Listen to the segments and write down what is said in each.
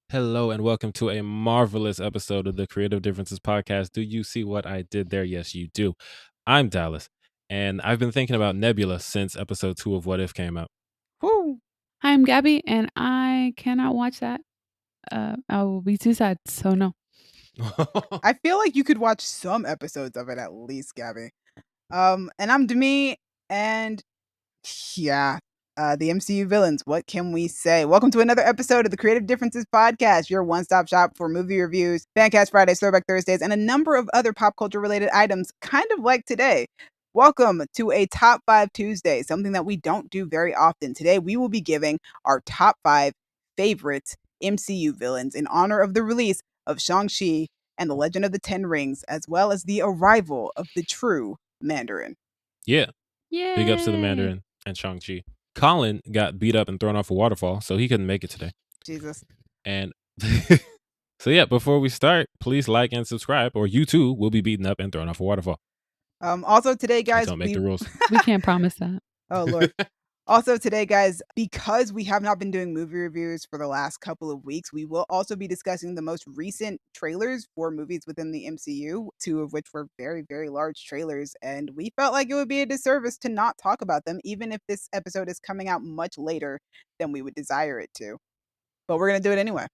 Hello and welcome to a marvelous episode of the Creative Differences podcast. Do you see what I did there? Yes, you do. I'm Dallas, and I've been thinking about Nebula since episode 2 of What If came out. Woo. Hi, I'm Gabby, and I cannot watch that. I will be too sad, so no. I feel like you could watch some episodes of it at least, Gabby. And I'm Demi, and yeah, the MCU villains. What can we say? Welcome to another episode of the Creative Differences podcast, your one-stop shop for movie reviews, Fancast Fridays, Throwback Thursdays, and a number of other pop culture related items, kind of like today. Welcome to a Top 5 Tuesday, something that we don't do very often. Today, we will be giving our top 5 favorite MCU villains in honor of the release of Shang-Chi and the Legend of the Ten Rings, as well as the arrival of the true Mandarin. Yeah, Yay! big ups to the Mandarin and Shang-Chi. Colin got beat up and thrown off a waterfall, so he couldn't make it today. Jesus. And so yeah, before we start, please like and subscribe, or you too will be beaten up and thrown off a waterfall. Also today, I guys, don't make the rules. We can't promise that. Oh, Lord. Also today, guys, because we have not been doing movie reviews for the last couple of weeks, we will also be discussing the most recent trailers for movies within the MCU, 2 of which were very, very large trailers, and we felt like it would be a disservice to not talk about them, even if this episode is coming out much later than we would desire it to. But we're going to do it anyway.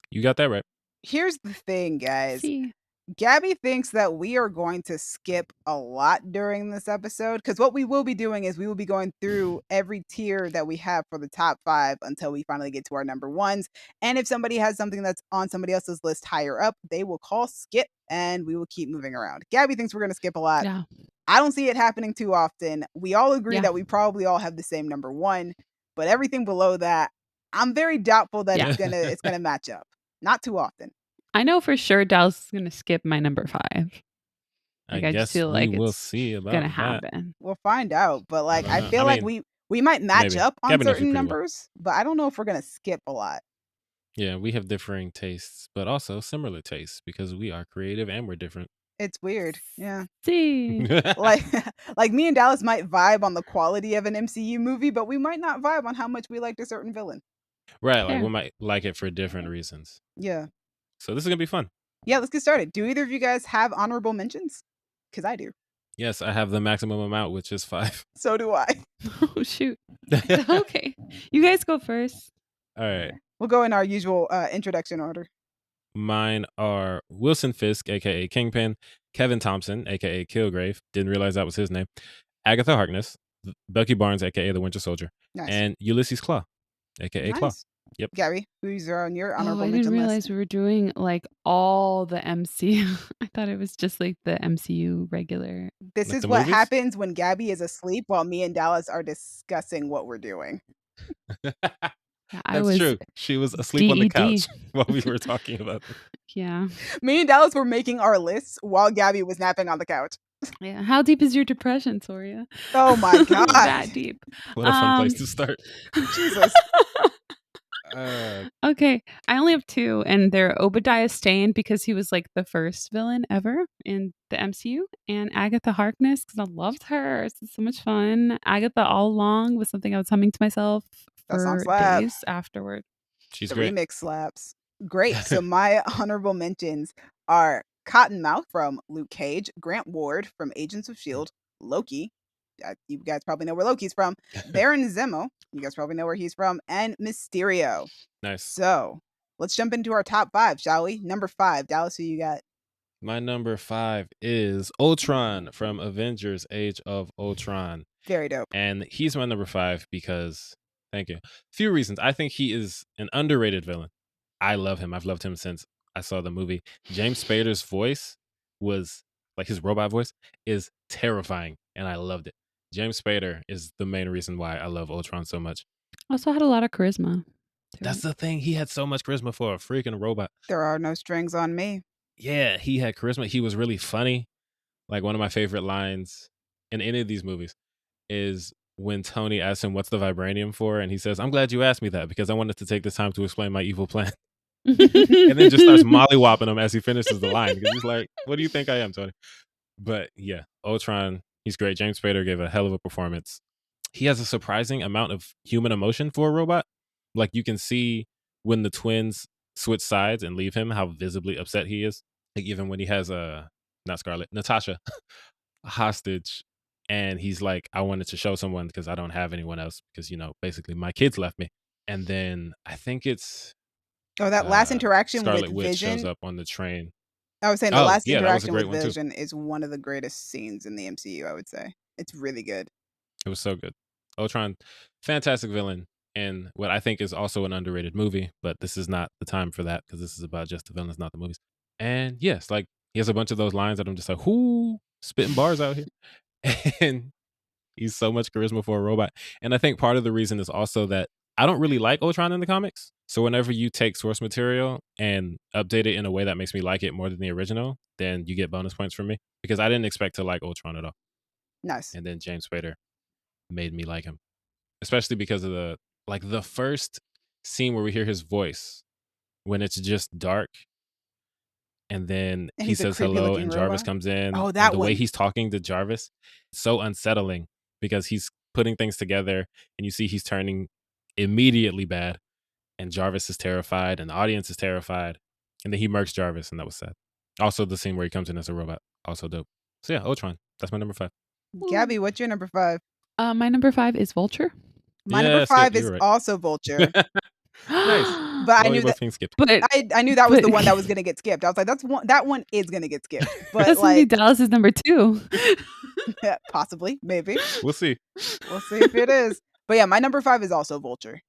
You got that right. Here's the thing, guys. See, Gabby thinks that we are going to skip a lot during this episode because what we will be doing is we will be going through every tier that we have for the top 5 until we finally get to our number ones. And if somebody has something that's on somebody else's list higher up, they will call skip and we will keep moving around. Gabby thinks we're going to skip a lot. yeah. I don't see it happening too often. We all agree Yeah. that we probably all have the same number 1, but everything below that, I'm very doubtful that Yeah. it's gonna match up. Not too often. I know for sure Dallas is going to skip my number 5. I Like, I just guess feel like we will it's see about going to that. happen. We'll find out, but like I I don't know. feel I like mean, we might match maybe. up on Gabby knows me certain pretty well. numbers, but I don't know if we're gonna skip a lot. Yeah, we have differing tastes, but also similar tastes because we are creative and we're different. It's weird, yeah. See, Like me and Dallas might vibe on the quality of an MCU movie, but we might not vibe on how much we liked a certain villain. Right, like Fair. we might like it for different reasons. Yeah, So this is gonna be fun. yeah. Let's get started. Do either of you guys have honorable mentions? Because I do. Yes, I have the maximum amount, which is 5. So do I. oh shoot. Okay, you guys go first. All right. We'll go in our usual introduction order. Mine are Wilson Fisk, aka Kingpin, Kevin Thompson, aka Kilgrave. Didn't realize that was his name. Agatha Harkness, Bucky Barnes, aka the Winter Soldier, Nice. and Ulysses Claw, aka Claw. Nice. Yep. Gabby, who's on your Oh, honorable I mention didn't realize list? we were doing like all the MCU. I thought it was just like the MCU regular. This Like is the what movies? happens when Gabby is asleep while me and Dallas are discussing what we're doing. Yeah, I That's was true. She was asleep on the DED. couch while we were talking about it. Yeah. Me and Dallas were making our lists while Gabby was napping on the couch. Yeah. How deep is your depression, Soria? Oh my god. That deep. What a fun place to start. Jesus. Okay. I only have 2, and they're Obadiah Stane because he was like the first villain ever in the MCU, and Agatha Harkness because I loved her. It's so much fun. Agatha all along was something I was humming to myself That song for slaps. days afterward. She's The great. remix slaps. Great. So my honorable mentions are Cottonmouth from Luke Cage, Grant Ward from Agents of S.H.I.E.L.D., Loki. You guys probably know where Loki's from. Baron Zemo. You guys probably know where he's from. And Mysterio. Nice. So let's jump into our top 5, shall we? Number 5. Dallas, who you got? My number 5 is Ultron from Avengers Age of Ultron. Very dope. And he's my number 5 because, thank you. Few reasons. I think he is an underrated villain. I love him. I've loved him since I saw the movie. James Spader's voice was, like his robot voice, is terrifying. And I loved it. James Spader is the main reason why I love Ultron so much. Also had a lot of charisma. That's the thing. He had so much charisma for a freaking robot. There are no strings on me. Yeah, he had charisma. He was really funny. Like one of my favorite lines in any of these movies is when Tony asks him, "What's the vibranium for?" And he says, "I'm glad you asked me that because I wanted to take this time to explain my evil plan." And then just starts mollywopping him as he finishes the line because he's like, "What do you think I am, Tony?" But yeah, Ultron, he's great. James Spader gave a hell of a performance. He has a surprising amount of human emotion for a robot. Like you can see when the twins switch sides and leave him, how visibly upset he is. Like even when he has not Scarlett, Natasha hostage, and he's like, I wanted to show someone because I don't have anyone else because, you know, basically my kids left me. And then I think it's that last interaction with Scarlet Witch shows Vision. up on the train. I was saying the Oh, last yeah, that was a interaction great with one too. Vision is one of the greatest scenes in the MCU, I would say. It's really good. It was so good. Ultron, fantastic villain, and what I think is also an underrated movie, but this is not the time for that because this is about just the villains, not the movies. And yes, like he has a bunch of those lines that I'm just like, whoo, spitting bars out here. And he's so much charisma for a robot. And I think part of the reason is also that I don't really like Ultron in the comics. So whenever you take source material and update it in a way that makes me like it more than the original, then you get bonus points from me because I didn't expect to like Ultron at all. Nice. And then James Spader made me like him, especially because of the first scene where we hear his voice when it's just dark. And then And he he's a says creepy hello looking and Jarvis robot. comes in. Oh, And that the way one. he's talking to Jarvis, so unsettling because he's putting things together and you see he's turning immediately bad. And Jarvis is terrified and the audience is terrified. And then he murks Jarvis and that was sad. Also the scene where he comes in as a robot, also dope. So yeah, Ultron. That's my number 5. Gabby, what's your number 5? My number 5 is Vulture. My number Skip, 5 you is were right. also Vulture. Nice. But I Well, knew you that both being skipped. But I knew that was the one that was gonna get skipped. I was like, that one is gonna get skipped. But that's gonna be like Dallas's number 2. possibly, maybe. We'll see. We'll see if it is. But yeah, my number 5 is also Vulture.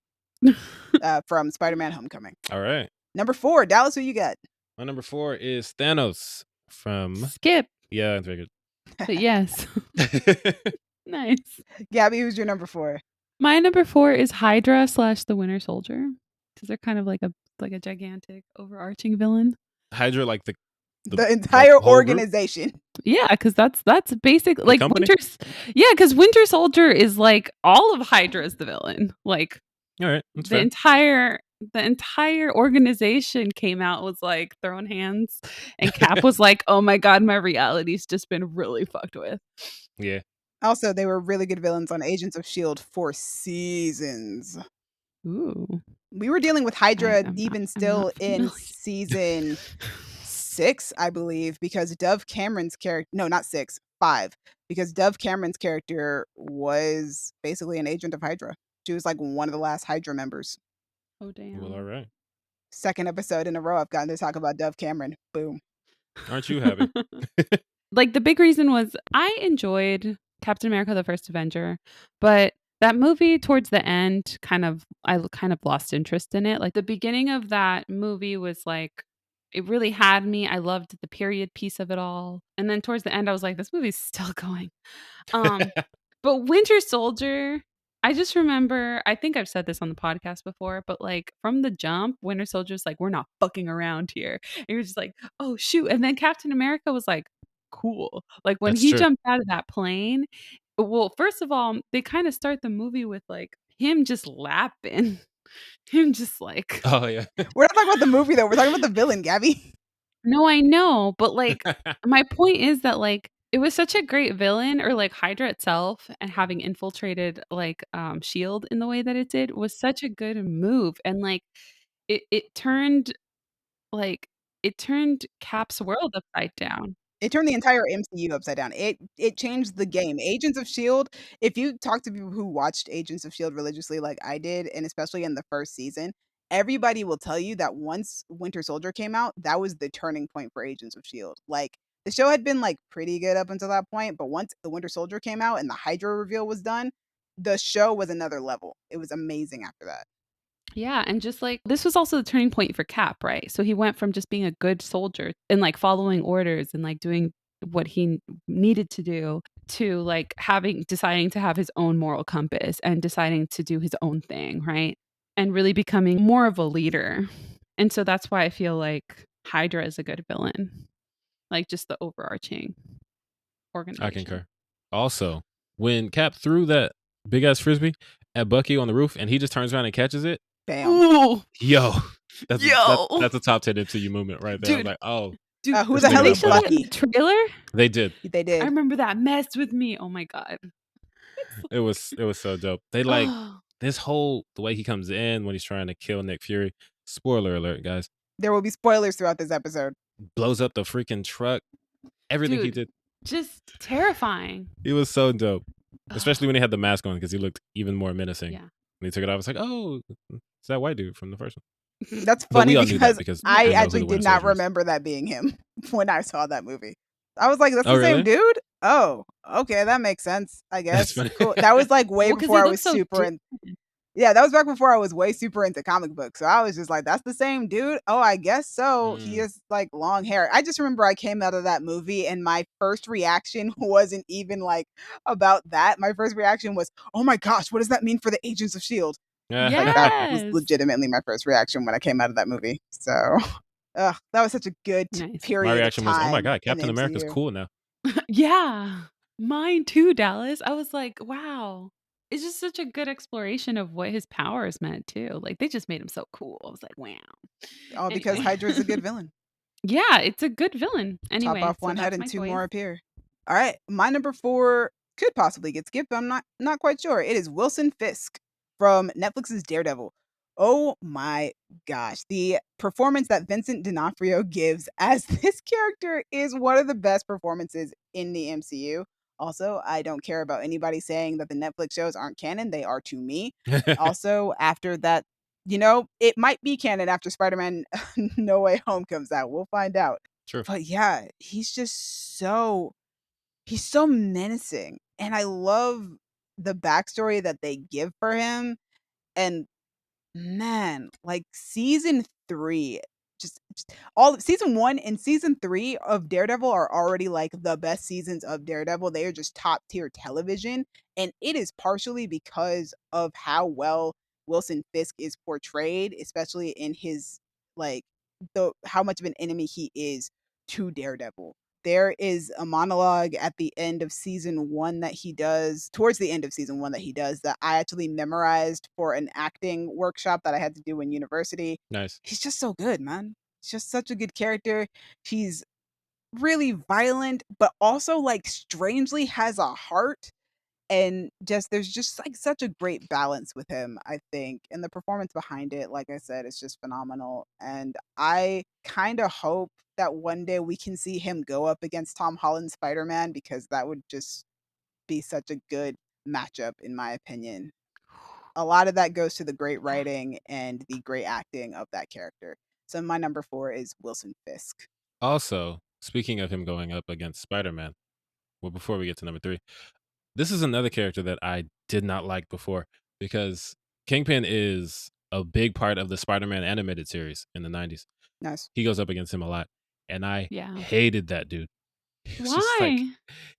From Spider-Man Homecoming. All right. Number 4, Dallas, who you got? My number 4 is Thanos from Skip. Yeah, I figured. But yes. Nice. Gabby, who's your number 4? My number 4 is Hydra / the Winter Soldier. Because they're kind of like a gigantic overarching villain. Hydra, like the entire whole organization. Group? Yeah, because that's basic like company? because Winter Soldier is like all of Hydra is the villain. Like all right, that's the fair. entire organization came out, was like throwing hands, and Cap was like, "Oh my god, my reality's just been really fucked with." Yeah. Also, they were really good villains on Agents of S.H.I.E.L.D. for seasons. Ooh. We were dealing with Hydra I'm still not in familiar. season 6, I believe, because Dove Cameron's character, no, not 6, 5, because Dove Cameron's character was basically an agent of Hydra. She was like one of the last Hydra members. Oh damn. Well, all right. Second episode in a row I've gotten to talk about Dove Cameron. Boom. Aren't you happy? Like the big reason was I enjoyed Captain America: The First Avenger, but that movie towards the end I kind of lost interest in it. Like the beginning of that movie was like it really had me. I loved the period piece of it all. And then towards the end I was like, this movie's still going. But Winter Soldier, I just remember, I think I've said this on the podcast before, but like from the jump, Winter Soldier's like, we're not fucking around here. And you're just like, oh shoot. And then Captain America was like, cool. Like when That's he true. jumped out of that plane, well, first of all, they kind of start the movie with like him just lapping. Him just like, Oh yeah. We're not talking about the movie though. We're talking about the villain, Gabby. no, I know, but like my point is that like it was such a great villain, or like Hydra itself, and having infiltrated like Shield in the way that it did was such a good move, and like it turned like it turned Cap's world upside down. It turned the entire MCU upside down. It changed the game. Agents of S.H.I.E.L.D., if you talk to people who watched Agents of S.H.I.E.L.D. religiously like I did, and especially in the first season, everybody will tell you that once Winter Soldier came out, that was the turning point for Agents of S.H.I.E.L.D. Like, the show had been, like, pretty good up until that point, but once the Winter Soldier came out and the Hydra reveal was done, the show was another level. It was amazing after that. Yeah, and just like this was also the turning point for Cap, right? So he went from just being a good soldier and like following orders and like doing what he needed to do to like deciding to have his own moral compass and deciding to do his own thing, right? And really becoming more of a leader. And so that's why I feel like Hydra is a good villain. Like just the overarching organization. I concur. Also, when Cap threw that big ass frisbee at Bucky on the roof and he just turns around and catches it. Bam. Ooh, Yo. That's yo. that's a top 10 MCU movement right there. Dude. I'm like, oh. Dude, Who this the nigga hell did they is got show that butter. in Bucky? the trailer? They did. They did. I remember that messed with me. Oh my god. It was so dope. They like this whole the way he comes in when he's trying to kill Nick Fury. Spoiler alert, guys. There will be spoilers throughout this episode. Blows up the freaking truck. Everything he did. Just terrifying. He was so dope. Especially when he had the mask on, because he looked even more menacing. Yeah. When he took it off, I was like, oh, it's that white dude from the first one. That's But we funny all knew that because because I we know who actually the did Winter not Soldier is. remember that being him when I saw that movie. I was like, that's Oh, the same really? dude? Oh, okay, that makes sense, I That's guess. funny. Cool. That was like way Well, 'cause before he I looks was so super in. different. Yeah, that was back before I was way super into comic books. So I was just like, that's the same dude? Oh, I guess so. He Mm. has like long hair. I just remember I came out of that movie and my first reaction wasn't even like about that. My first reaction was, oh my gosh, what does that mean for the Agents of S.H.I.E.L.D.? Like that was Yes. legitimately my first reaction when I came out of that movie. So that was such a good Nice. period My of reaction was, oh my time God, in the Captain America's MCU. cool now. Yeah. Mine too, Dallas. I was like, wow. It's just such a good exploration of what his powers meant too. Like they just made him so cool. I was like, wow. All because Anyway. Hydra's a good villain. Yeah, it's a good villain. Chop Anyway, off so one head that's and my two choice. more appear. All right, my number 4 could possibly get skipped, but I'm not quite sure. It is Wilson Fisk from Netflix's Daredevil. Oh my gosh, the performance that Vincent D'Onofrio gives as this character is one of the best performances in the MCU. Also, I don't care about anybody saying that the Netflix shows aren't canon; they are to me. Also, after that, it might be canon after Spider-Man No Way Home comes out. We'll find out. True. But yeah, he's so menacing. And I love the backstory that they give for him. And man, like season 3, just all season 1 and season 3 of Daredevil are already like the best seasons of Daredevil. They are just top tier television. And it is partially because of how well Wilson Fisk is portrayed, especially in his like how much of an enemy he is to Daredevil. There is a monologue at the end of season 1 that he does, towards the end of season 1 that he does, that I actually memorized for an acting workshop that I had to do in university. Nice. He's just so good, man. He's just such a good character. He's really violent, but also like strangely has a heart. And there's just like such a great balance with him, I think. And the performance behind it, like I said, is just phenomenal. And I kind of hope that one day we can see him go up against Tom Holland's Spider-Man, because that would just be such a good matchup, in my opinion. A lot of that goes to the great writing and the great acting of that character. So my number 4 is Wilson Fisk. Also, speaking of him going up against Spider-Man, well, before we get to number 3, this is another character that I did not like before, because Kingpin is a big part of the Spider-Man animated series in the 90s. Nice. He goes up against him a lot, and I Yeah. hated that dude. He was just like, Why?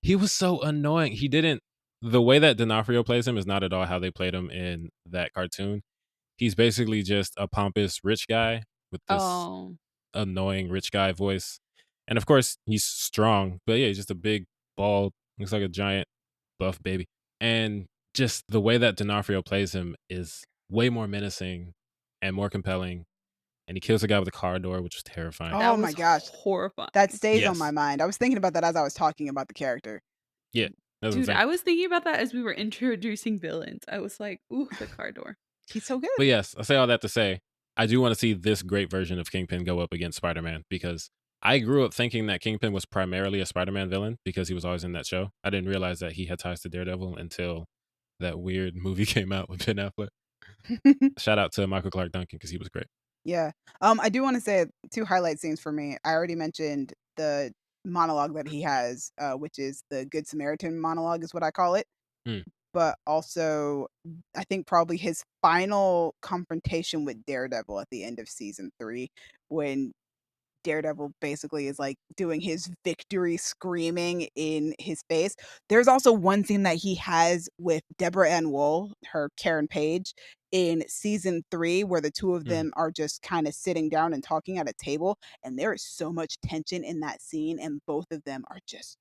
he was so annoying. The way that D'Onofrio plays him is not at all how they played him in that cartoon. He's basically just a pompous rich guy with this Oh. annoying rich guy voice. And of course, he's strong, but yeah, he's just a big, bald, looks like a giant buff baby. And just the way that D'Onofrio plays him is way more menacing and more compelling. And he kills a guy with a car door, which was terrifying. That Oh my was gosh. horrifying. That stays on Yes. my mind. I was thinking about that as I was talking about the character. Yeah, that's Dude, insane. I was thinking about that as we were introducing villains. I was like, ooh, the car door. He's so good. But yes, I say all that to say, I do want to see this great version of Kingpin go up against Spider-Man, because I grew up thinking that Kingpin was primarily a Spider-Man villain because he was always in that show. I didn't realize that he had ties to Daredevil until that weird movie came out with Ben Affleck. Shout out to Michael Clark Duncan, because he was great. Yeah. I do want to say 2 highlight scenes for me. I already mentioned the monologue that he has, which is the Good Samaritan monologue is what I call it. Mm. But also, I think probably his final confrontation with Daredevil at the end of season 3, when Daredevil basically is like doing his victory screaming in his face. There's also one scene that he has with Deborah Ann Woll, her Karen Page, in season 3, where the two of them are just kind of sitting down and talking at a table. And there is so much tension in that scene. And both of them are just,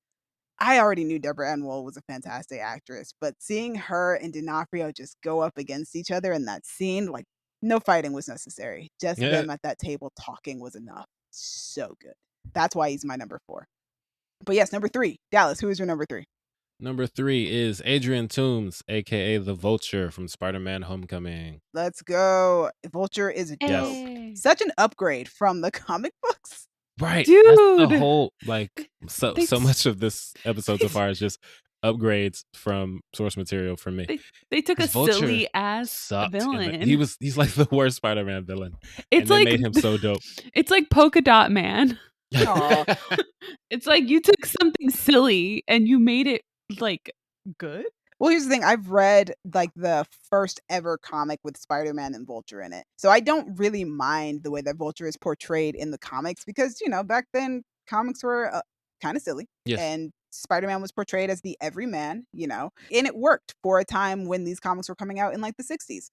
I already knew Deborah Ann Woll was a fantastic actress, but seeing her and D'Onofrio just go up against each other in that scene, like no fighting was necessary. Just Yeah. them at that table talking was enough. So good. That's why he's my number 4. But yes, number 3. Dallas, who is your number 3? Number 3 is Adrian Toomes, aka the Vulture from Spider-Man Homecoming. Let's go. Vulture is Yes. dope. such an upgrade from the comic books. Right. Dude. That's the whole, like, so They- much of this episode so far is just upgrades from source material for me. They took a 'Cause Vulture silly ass sucked in villain. he's like the worst Spider-Man villain. It's And they like made him so dope. It's like Polka Dot Man. Aw. It's like you took something silly and you made it like good. Well, here's the thing. I've read like the first ever comic with Spider-Man and Vulture in it. So I don't really mind the way that Vulture is portrayed in the comics because, back then comics were kind of silly. Yes. And Spider-Man was portrayed as the everyman, and it worked for a time when these comics were coming out in like the 60s.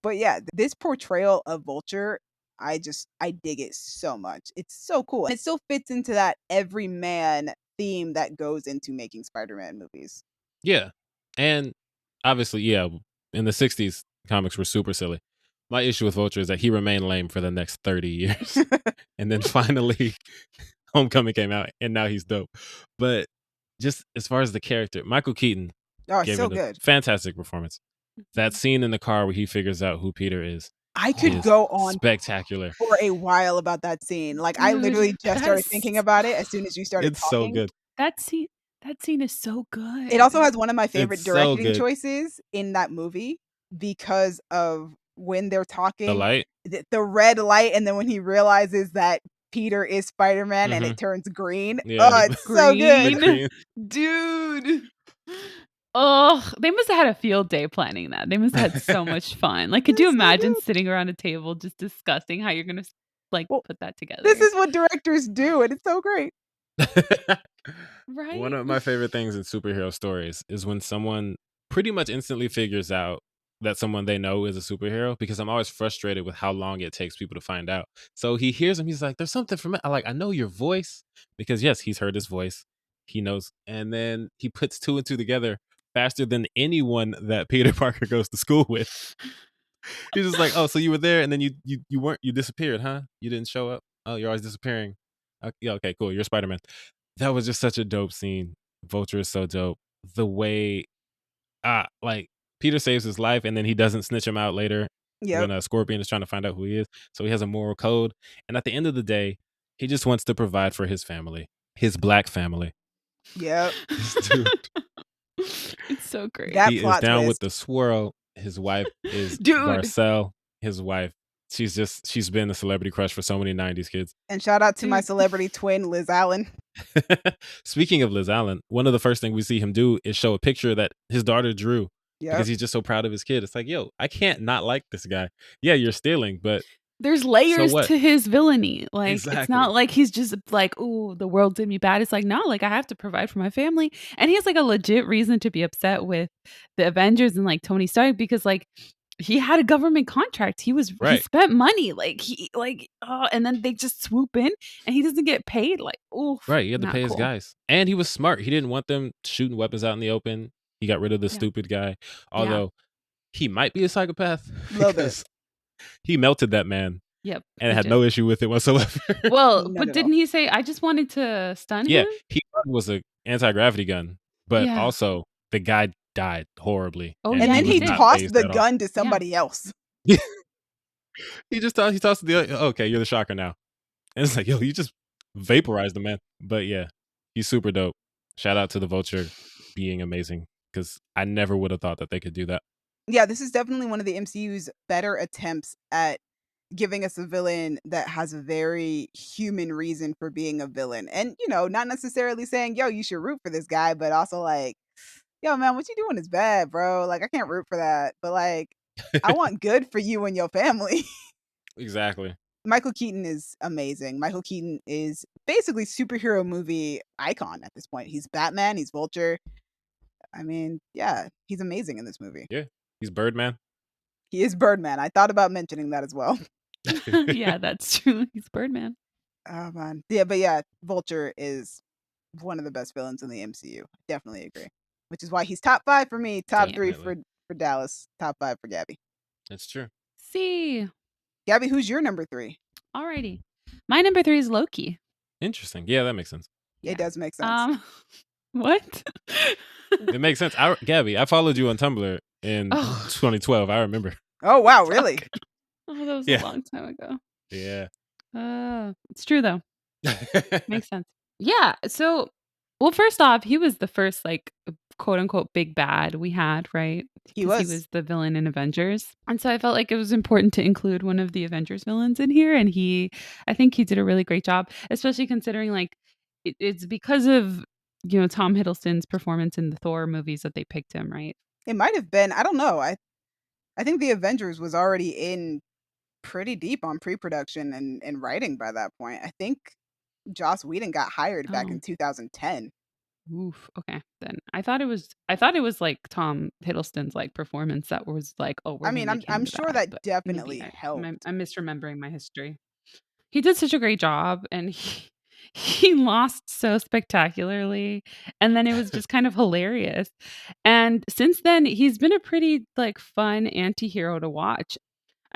But yeah, this portrayal of Vulture, I dig it so much. It's so cool. And it still fits into that everyman theme that goes into making Spider-Man movies. Yeah. And obviously, yeah, in the 60s, comics were super silly. My issue with Vulture is that he remained lame for the next 30 years. And then finally, Homecoming came out, and now he's dope. But just as far as the character, Michael Keaton gave so it a good. fantastic performance. That scene in the car where he figures out who Peter is. I could go on spectacular for a while about that scene. Like, I Dude, literally just started thinking about it as soon as you started It's talking. so good. That scene is so good. It also has one of my favorite It's so directing good. choices in that movie because of when they're talking. The light? The red light, and then when he realizes that Peter is Spider-Man and it turns green. Yeah, Oh, it's so good. green. Dude. Oh, they must have had a field day planning that. They must have had so much fun. Like, could you It's so imagine good. sitting around a table just discussing how you're gonna put that together? This is what directors do, and it's so great. Right? One of my favorite things in superhero stories is when someone pretty much instantly figures out that someone they know is a superhero, because I'm always frustrated with how long it takes people to find out. So he hears him, he's like, there's something from it. I know your voice, because yes, he's heard his voice. He knows. And then he puts two and two together faster than anyone that Peter Parker goes to school with. He's just like, oh, so you were there and then you weren't, you disappeared, huh? You didn't show up? Oh, you're always disappearing. Yeah, okay, cool. You're Spider-Man. That was just such a dope scene. Vulture is so dope. The way, like, Peter saves his life and then he doesn't snitch him out later when a Scorpion is trying to find out who he is. So he has a moral code. And at the end of the day, he just wants to provide for his family, his black family. Yep. Dude. It's so great. That he plot is down twist. with the swirl. His wife is Dude. Garcelle. His wife, she's been a celebrity crush for so many 90s kids. And shout out to my celebrity twin, Liz Allen. Speaking of Liz Allen, one of the first things we see him do is show a picture that his daughter drew because he's just so proud of his kid. It's like, yo, I can't not like this guy. Yeah, you're stealing, but there's layers what? to his villainy. Like, Exactly. It's not like he's just like, oh, the world did me bad. It's like, no, like, I have to provide for my family. And he has like a legit reason to be upset with the Avengers and like Tony Stark because like he had a government contract. He spent money and then they just swoop in and he doesn't get paid. Like, oh, right. He had to pay his guys. And he was smart. He didn't want them shooting weapons out in the open. He got rid of the stupid guy. Although he might be a psychopath. A little bit. He melted that man. Yep. And had no issue with it whatsoever. Well, but didn't he say, I just wanted to stun him? Yeah, he was an anti-gravity gun, but also the guy died horribly. Oh, and then he tossed the gun to somebody else. He tossed the, okay, you're the shocker now. And it's like, yo, you just vaporized the man. But yeah, he's super dope. Shout out to the Vulture being amazing, because I never would have thought that they could do that. Yeah, this is definitely one of the MCU's better attempts at giving us a villain that has a very human reason for being a villain. And, not necessarily saying, yo, you should root for this guy, but also like, yo, man, what you doing is bad, bro. Like, I can't root for that. But like, I want good for you and your family. Exactly. Michael Keaton is amazing. Michael Keaton is basically superhero movie icon at this point. He's Batman, he's Vulture. I mean, yeah, he's amazing in this movie. Yeah, he's Birdman. He is Birdman. I thought about mentioning that as well. Yeah, that's true. He's Birdman. Oh, man. Yeah, but yeah, Vulture is one of the best villains in the MCU. Definitely agree. Which is why he's top 5 for me, top 3 for Dallas, top 5 for Gabby. That's true. See. Gabby, who's your number 3? Alrighty. My number 3 is Loki. Interesting. Yeah, that makes sense. Yeah. It does make sense. What? It makes sense. Gabby, I followed you on Tumblr in 2012. I remember. Oh, wow, really? Oh, that was a long time ago. Yeah. It's true though. Makes sense. Yeah. So, well, first off, he was the first like quote unquote big bad we had, right? He Because he was. was the villain in Avengers. And so I felt like it was important to include one of the Avengers villains in here. And I think he did a really great job, especially considering like it's because of, Tom Hiddleston's performance in the Thor movies that they picked him, right? It might have been. I don't know. I think the Avengers was already in pretty deep on pre-production and writing by that point. I think Joss Whedon got hired back Oh. in 2010. Oof. Okay. Then I thought it was like Tom Hiddleston's like performance that was like, oh, we're I gonna mean, make him I'm the sure bad, that but maybe definitely helped. I'm misremembering my history. He did such a great job, and he lost so spectacularly, and then it was just kind of hilarious. And since then, he's been a pretty like fun anti-hero to watch.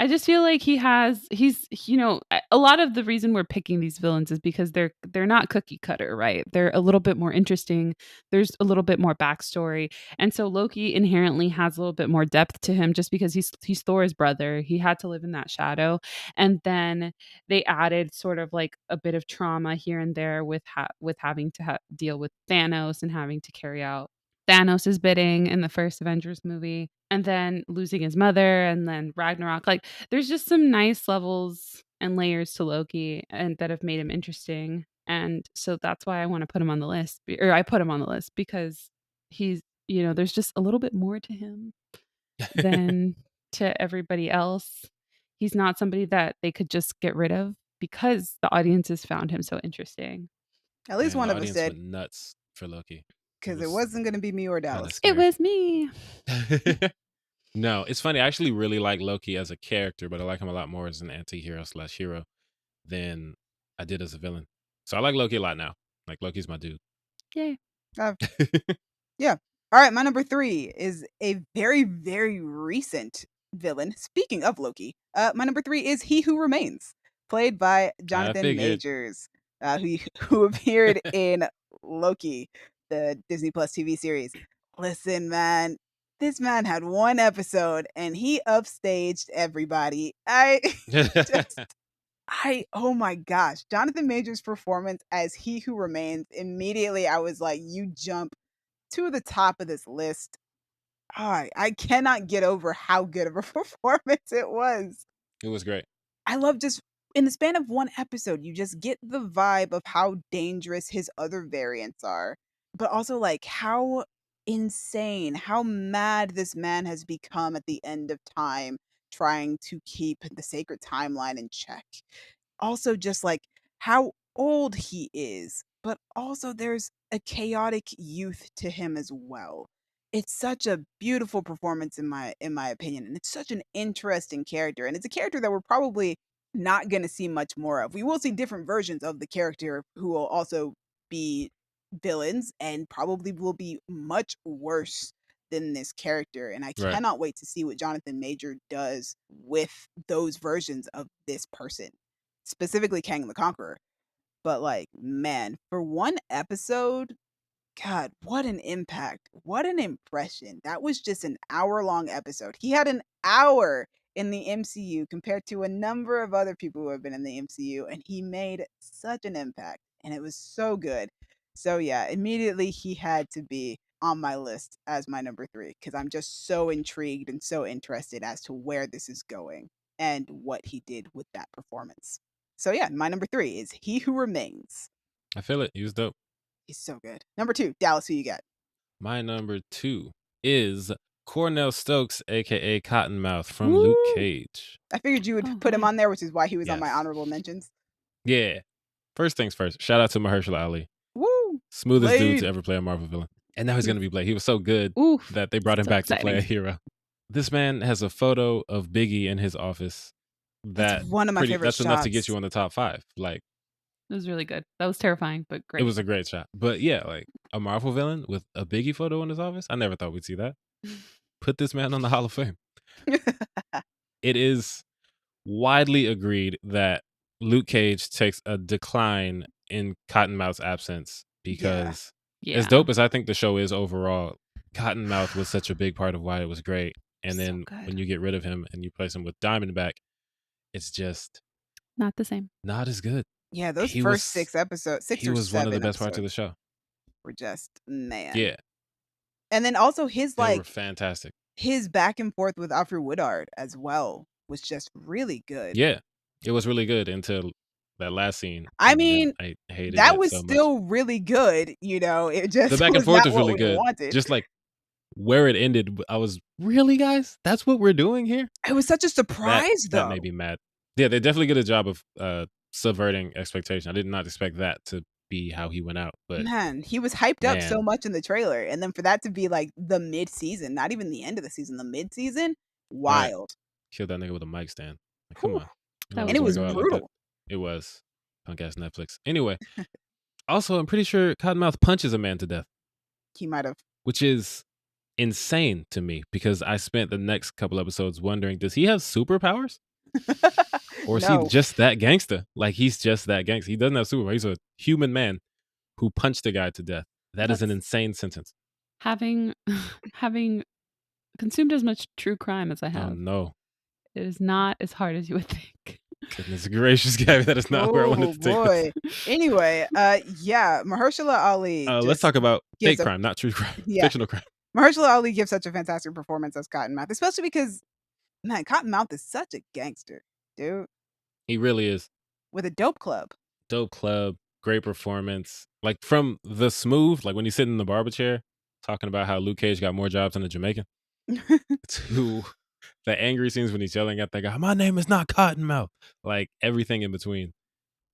I just feel like he's a lot of the reason we're picking these villains is because they're not cookie cutter, right? They're a little bit more interesting. There's a little bit more backstory. And so Loki inherently has a little bit more depth to him just because he's Thor's brother. He had to live in that shadow. And then they added sort of like a bit of trauma here and there with having to deal with Thanos and having to carry out Thanos' bidding in the first Avengers movie, and then losing his mother, and then Ragnarok. Like, there's just some nice levels and layers to Loki, and that have made him interesting. And so that's why I want to put him on the list, or I put him on the list because he's, there's just a little bit more to him than to everybody else. He's not somebody that they could just get rid of because the audiences found him so interesting. At least Man, the one of us audience did, went nuts for Loki. It because it was wasn't going to be me or kind of Dallas. It scary. was me. No, it's funny. I actually really like Loki as a character, but I like him a lot more as an anti-hero slash hero than I did as a villain. So I like Loki a lot now. Like, Loki's my dude. Yay. Yeah. All right, my number 3 is a very, very recent villain. Speaking of Loki, my number 3 is He Who Remains, played by I Jonathan figured. Majors, who appeared in Loki, the Disney Plus TV series. Listen, man, this man had one episode and he upstaged everybody. Just oh my gosh, Jonathan Majors' performance as He Who Remains, immediately I was like, you jump to the top of this list. I cannot get over how good of a performance it was. It was great. I love just in the span of one episode, you just get the vibe of how dangerous his other variants are, but also like how insane, how mad this man has become at the end of time trying to keep the sacred timeline in check. Also just like how old he is, but also there's a chaotic youth to him as well. It's such a beautiful performance in my opinion, and it's such an interesting character, and it's a character that we're probably not going to see much more of. We will see different versions of the character who will also be villains and probably will be much worse than this character, and I Right. cannot wait to see what Jonathan Major does with those versions of this person, specifically Kang the Conqueror. But like, man, for one episode, God, what an impact. What an impression. That was just an hour-long episode. He had an hour in the MCU compared to a number of other people who have been in the MCU, and he made such an impact, and it was so good. So yeah, immediately he had to be on my list as my number 3 because I'm just so intrigued and so interested as to where this is going and what he did with that performance. So yeah, my number 3 is He Who Remains. I feel it. He was dope. He's so good. Number 2, Dallas, who you got? My number 2 is Cornell Stokes, aka Cottonmouth from Woo! Luke Cage. I figured you would Oh, put him nice. on there, which is why he was on my Yes. honorable mentions. Yeah. First things first. Shout out to Mahershala Ali. Woo! Smoothest dude Blade. to ever play a Marvel villain. And now he's going to be Blade. He was so good Oof. that they brought him So back to play a exciting. hero. This man has a photo of Biggie in his office. That's one of my favorite That's enough to get shots. you on the top 5. Like, It was really good. That was terrifying, but great. it was a great shot. But yeah, like a Marvel villain with a Biggie photo in his office. I never thought we'd see that. Put this man on the Hall of Fame. It is widely agreed that Luke Cage takes a decline in Cottonmouth's absence because Yeah. as dope as I think the show is overall, Cottonmouth was such a big part of why it was great. And So then good. when you get rid of him and you place him with Diamondback, it's just Not the same. Not as good. Yeah, those He first was 6 episodes, 6 he or was one of the 7 best parts of episodes the show. were just, man. Yeah, And then also his, they were like, fantastic. his back and forth with Alfred Woodard as well was just really good. Yeah, it was really good until that last scene. I And then mean, I hated that it was so much. still really good, you know, it The just back and was forth not was what really we good. wanted. Just like where it ended, I was really, guys. That's what we're doing here. It was such a surprise, That though. made me mad. Yeah, they definitely did a job of subverting expectation. I did not expect that to be how he went out, but Man, he was hyped up so man, much in the trailer, and then for that to be, like, the mid-season, not even the end of the season, the mid-season, right, wild. killed that nigga with a mic stand. Like, come Whew, on, you know That I and was was it gonna was go rude. out like that. brutal. It was punk ass Netflix. Anyway, also I'm pretty sure Cottonmouth punches a man to death, He might have. which is insane to me because I spent the next couple episodes wondering, does he have superpowers? Or is he No. just that gangster? Like he's just that gangster. He doesn't have superpowers. He's a human man who punched a guy to death. That is an That's insane sentence. Having consumed as much true crime as I Oh have, no. it is not as hard as you would think. Goodness gracious, Gabby, that is not where I wanted oh, to take this. boy. Anyway, yeah, Mahershala Ali Let's just talk about gives fake a crime, not true crime. yeah. Fictional crime. Mahershala Ali gives such a fantastic performance as Cottonmouth, especially because, man, Cottonmouth is such a gangster, dude, He really is. with a dope club. Dope club, great performance. Like from the smooth, like when he's sitting in the barber chair talking about how Luke Cage got more jobs than a Jamaican, to the angry scenes when he's yelling at that guy, my name is not Cottonmouth. Like everything in between.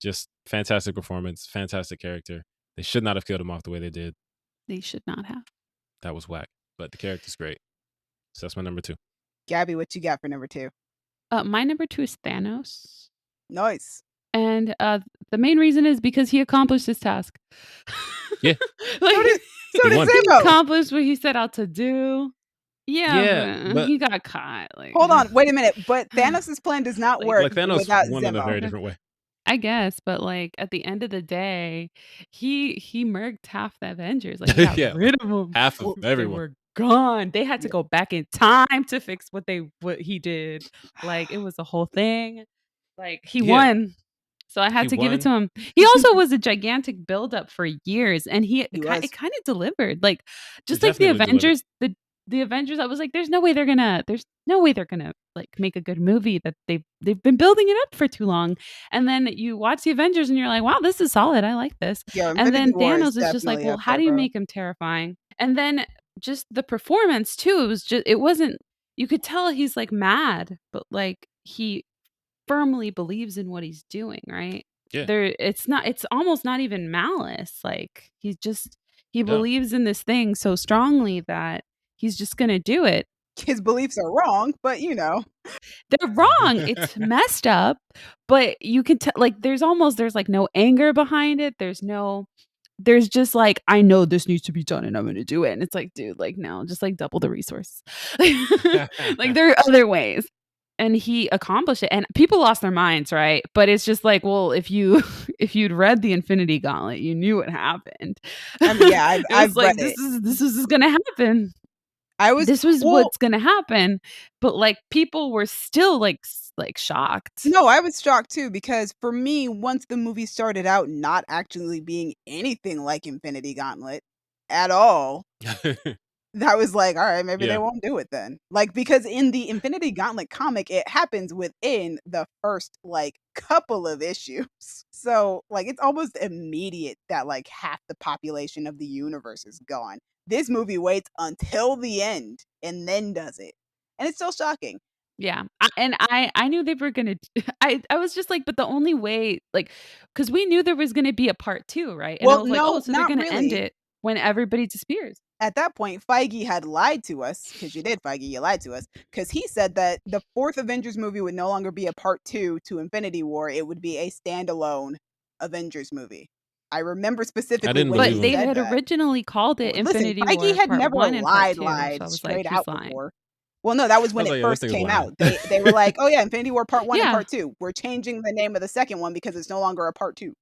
Just fantastic performance, fantastic character. They should not have killed him off the way they did. They should not have. That was whack. But the character's great. So that's my number 2. Gabby, what you got for number 2? My number 2 is Thanos. Nice. And the main reason is because he accomplished his task. Yeah. So did He won. he Zemo. accomplished what he set out to do. Yeah, but he got caught. Like, Hold on, wait a minute. But Thanos' plan does not Like- work Like Thanos without won in a very Zemo. different way. I guess, but like at the end of the day, he murked half the Avengers. Like he got Yeah, rid of them. half of They everyone. were gone. They had to go back in time to fix what he did. Like it was a whole thing. Like he Yeah. won. So I had He to give it to won. him. He also was a gigantic buildup for years, and He was. it kind of delivered. Like just It like the definitely delivered. Avengers, the Avengers. I was like, there's no way they're gonna like make a good movie that they've been building it up for too long. And then you watch the Avengers, and you're like, wow, this is solid. I like this. Yo, And Infinity then War Thanos is just like, definitely well, up how there, do you bro. make him terrifying? And then just the performance too. It wasn't. You could tell he's like mad, but like he firmly believes in what he's doing, right? Yeah. It's almost not even malice. Like he No. believes in this thing so strongly that he's just gonna do it. His beliefs are wrong, but you know. They're wrong. It's messed up, but you can tell like there's like no anger behind it. There's just like, I know this needs to be done and I'm going to do it. And it's like, dude, like, no, just like double the resource. Like there are other ways. And he accomplished it. And people lost their minds, right? But it's just like, well, if you'd read the Infinity Gauntlet, you knew what happened. I mean, yeah, I've like, read it. This is gonna happen. This was well, what's gonna happen. But like people were still like shocked. No, I was shocked too because for me, once the movie started out not actually being anything like Infinity Gauntlet at all, that was like, all right, maybe they Yeah. won't do it then. Like, because in the Infinity Gauntlet comic, it happens within the first like couple of issues. So, like, it's almost immediate that like half the population of the universe is gone. This movie waits until the end and then does it. And it's still shocking. Yeah. I knew they were going to, I was just like, but the only way, like, because we knew there was going to be a part 2, right? And I Well, was like, no, oh, so they're not going to end really. it when everybody disappears. At that point, Feige had lied to us, because you did, Feige, you lied to us, because he said that the 4th Avengers movie would no longer be a part 2 to Infinity War. It would be a standalone Avengers movie. I remember specifically didn't when believe he But they said had that. originally called it Listen, Infinity Feige War had Part never 1 and Part 2. So lied I was straight like, he's out lying. before. Well, no, that was when I was it like, first this nigga's came lying. out. They were like, oh yeah, Infinity War Part 1 and Yeah. Part 2. We're changing the name of the second one because it's no longer a Part 2.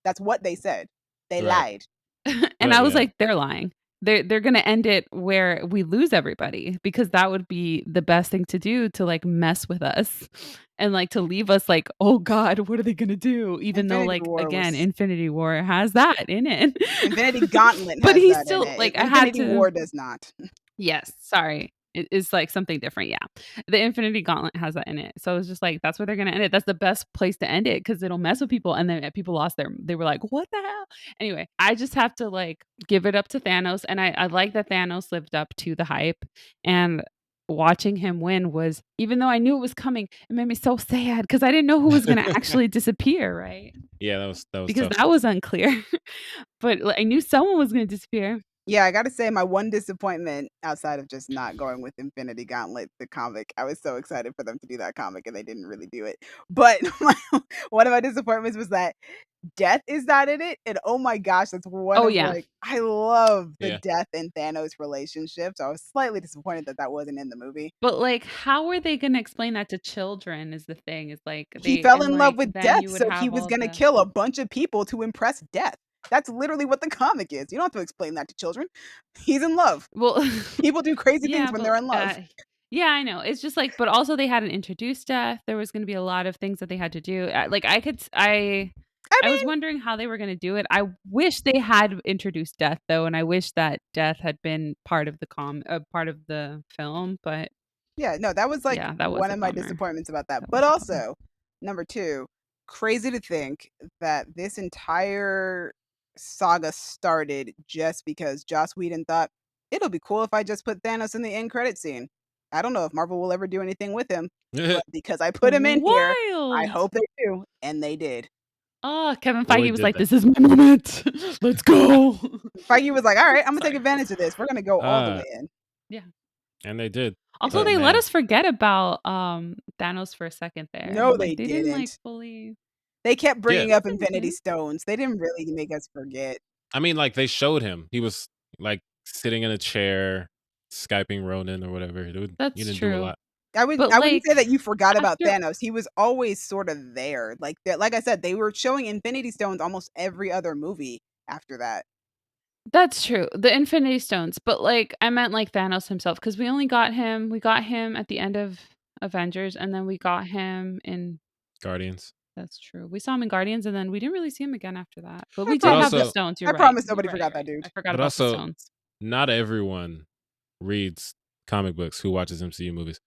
That's what they said. They Right. lied. And But I was yeah. like, they're lying. They're going to end it where we lose everybody because that would be the best thing to do to like mess with us. and like to leave us like, oh God, what are they gonna do? Even though Infinity like War again, was Infinity War has that in it. Infinity Gauntlet But has he's that in still it. like I had Infinity to War does not. Yes, sorry. It is like something different, yeah. The Infinity Gauntlet has that in it. So it's just like that's where they're gonna end it. That's the best place to end it because it'll mess with people. And then people lost their they were like, what the hell? Anyway, I just have to like give it up to Thanos. And I like that Thanos lived up to the hype. And watching him win was even though I knew it was coming, it made me so sad because I didn't know who was gonna actually disappear, right? Yeah, that was Because tough. that was unclear. But like, I knew someone was gonna disappear. Yeah, I gotta say my one disappointment outside of just not going with Infinity Gauntlet, the comic, I was so excited for them to do that comic and they didn't really do it. But one of my disappointments was that Death is not in it. And oh my gosh, that's one Oh of yeah. like, I love the Yeah. Death and Thanos relationship. So I was slightly disappointed that that wasn't in the movie. But, like, how are they gonna explain that to children is the thing, is, like, He they fell and, in love like, with then Death, you would so he have was all gonna the kill a bunch of people to impress Death. That's literally what the comic is. You don't have to explain that to children. He's in love. well, People do crazy things yeah, when but, they're in love. yeah, I know. It's just, like but also they hadn't introduced Death. There was gonna be a lot of things that they had to do. Like, I could s I I was mean, wondering how they were gonna do it. I wish they had introduced Death, though, and I wish that Death had been part of the part of the film, but yeah, no, that was like yeah, that was one a of my bummer. disappointments about that. That But was a bummer. also, number two, crazy to think that this entire saga started just because Joss Whedon thought it'll be cool if I just put Thanos in the end credit scene. I don't know if Marvel will ever do anything with him, but because I put him in here, I Wild! hope they do, and they did. Oh, Kevin Boy, Feige was did like, they. "This is my moment. Let's go." Feige was like, "All right, I'm gonna take Sorry. advantage of this. We're gonna go all the Uh, way in." Yeah. and they did. Also, But they let man, us forget about, Thanos for a second there. No, they Like, they didn't, like, didn't. fully They kept yeah. bringing up Some Infinity did. Stones. They didn't really make us forget. I mean, like they showed him. He was like sitting in a chair, Skyping Ronan or whatever. He That's didn't do a true. lot. But, I wouldn't say like, that you forgot about after Thanos. He was always sort of there. Like I said, they were showing Infinity Stones almost every other movie after that. that's true, the Infinity Stones, but, like, I meant, like, Thanos himself because we got him at the end of Avengers, and then we got him in Guardians. that's true. We saw him in Guardians, and then we didn't really see him again after that, but I we But did have promise the no, also, stones, you're I right. promise You're nobody right, you're forgot that right. dude. I forgot but about the also, stones. not everyone reads comic books who watches MCU movies.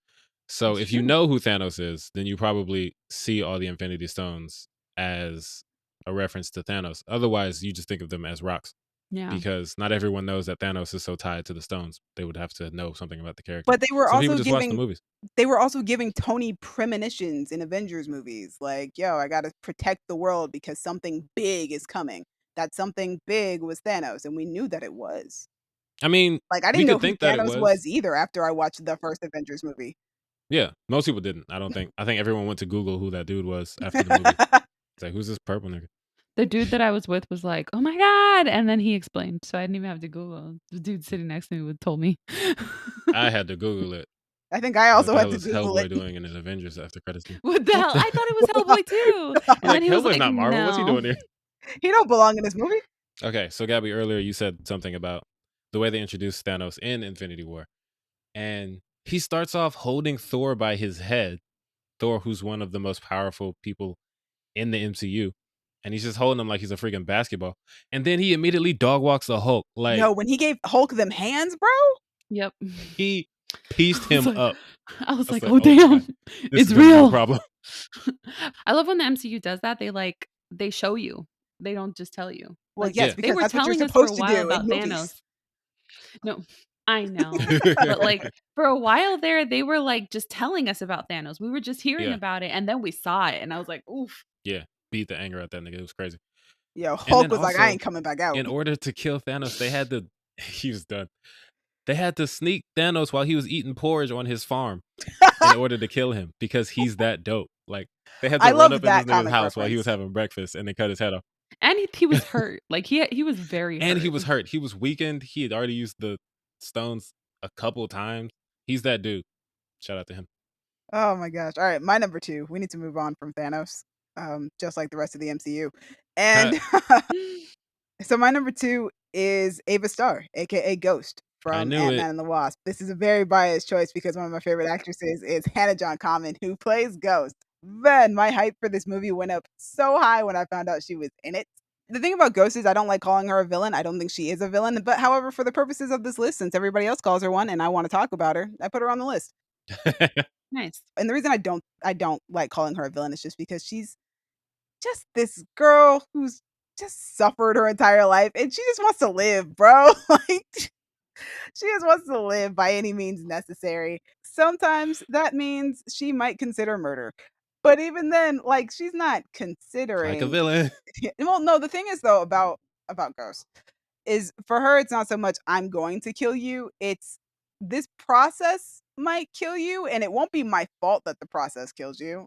So That's if you true. know who Thanos is, then you probably see all the Infinity Stones as a reference to Thanos. Otherwise, you just think of them as rocks Yeah. because not everyone knows that Thanos is so tied to the stones. They would have to know something about the character. But Some people just watch the movies. they were also giving Tony premonitions in Avengers movies. Like, yo, I gotta protect the world because something big is coming. That something big was Thanos, and we knew that it was. I mean, Like, I we didn't know could who think that it Thanos was. was either after I watched the first Avengers movie. Yeah, most people didn't. I don't think. I think everyone went to Google who that dude was after the movie. It's like, who's this purple nigga? The dude that I was with was like, "Oh my god," and then he explained, so I didn't even have to Google. The dude sitting next to me would told me. I had to Google it. I think I What also the had hell to is Google it. Hellboy doing in an Avengers after credits scene? What the hell? I thought it was Hellboy too, and then Like he was Hellboy's like, not Marvel. What's he "No." doing here? He don't belong in this movie. Okay, so Gabby, earlier you said something about the way they introduced Thanos in Infinity War, and he starts off holding Thor by his head. Thor, who's one of the most powerful people in the MCU, and he's just holding him like he's a freaking basketball. And then he immediately dog walks the Hulk. Like No, when he gave Hulk them hands, bro. Yep. he pieced I was him like, up. I was I was like, like, "Oh oh my god, damn, this it's is gonna be a real." problem. I love when the MCU does that. They show you. They don't just tell you. Well, Like yes, Yeah. they because were that's what you're telling us for a supposed to while do in about movies. Thanos. No, I know. But like for a while there, they were like just telling us about Thanos. We were just hearing Yeah. about it and then we saw it and I was like, oof. Yeah. Beat the anger out that nigga. It was crazy. Yo, And Hulk then was like, I also, ain't coming back out. in order to kill Thanos, they had to he was done. They had to sneak Thanos while he was eating porridge on his farm in order to kill him because he's that dope. Like they had to I run up love in this that nigga's comic house while he was reference. having breakfast and they cut his head off. And he was hurt. Like he was very And hurt. he was hurt. He was weakened. He had already used the stones a couple times. He's that dude. Shout out to him. Oh my gosh. All right, my number two. We need to move on from Thanos. Just like the rest of the MCU. And so my number two is Ava Starr, aka Ghost I from knew it. Ant-Man and the Wasp. This is a very biased choice because one of my favorite actresses is Hannah John Kamen, who plays Ghost. man, my hype for this movie went up so high when I found out she was in it. The thing about Ghost is I don't like calling her a villain. I don't think she is a villain. But however, for the purposes of this list, since everybody else calls her one and I want to talk about her, I put her on the list. Nice. And the reason I don't like calling her a villain is just because she's just this girl who's just suffered her entire life and she just wants to live, bro. Like she just wants to live by any means necessary. Sometimes that means she might consider murder. But even then, like she's not Like a considering. villain. Well, no, the thing is though about Ghost is for her it's not so much I'm going to kill you, it's this process might kill you and it won't be my fault that the process kills you,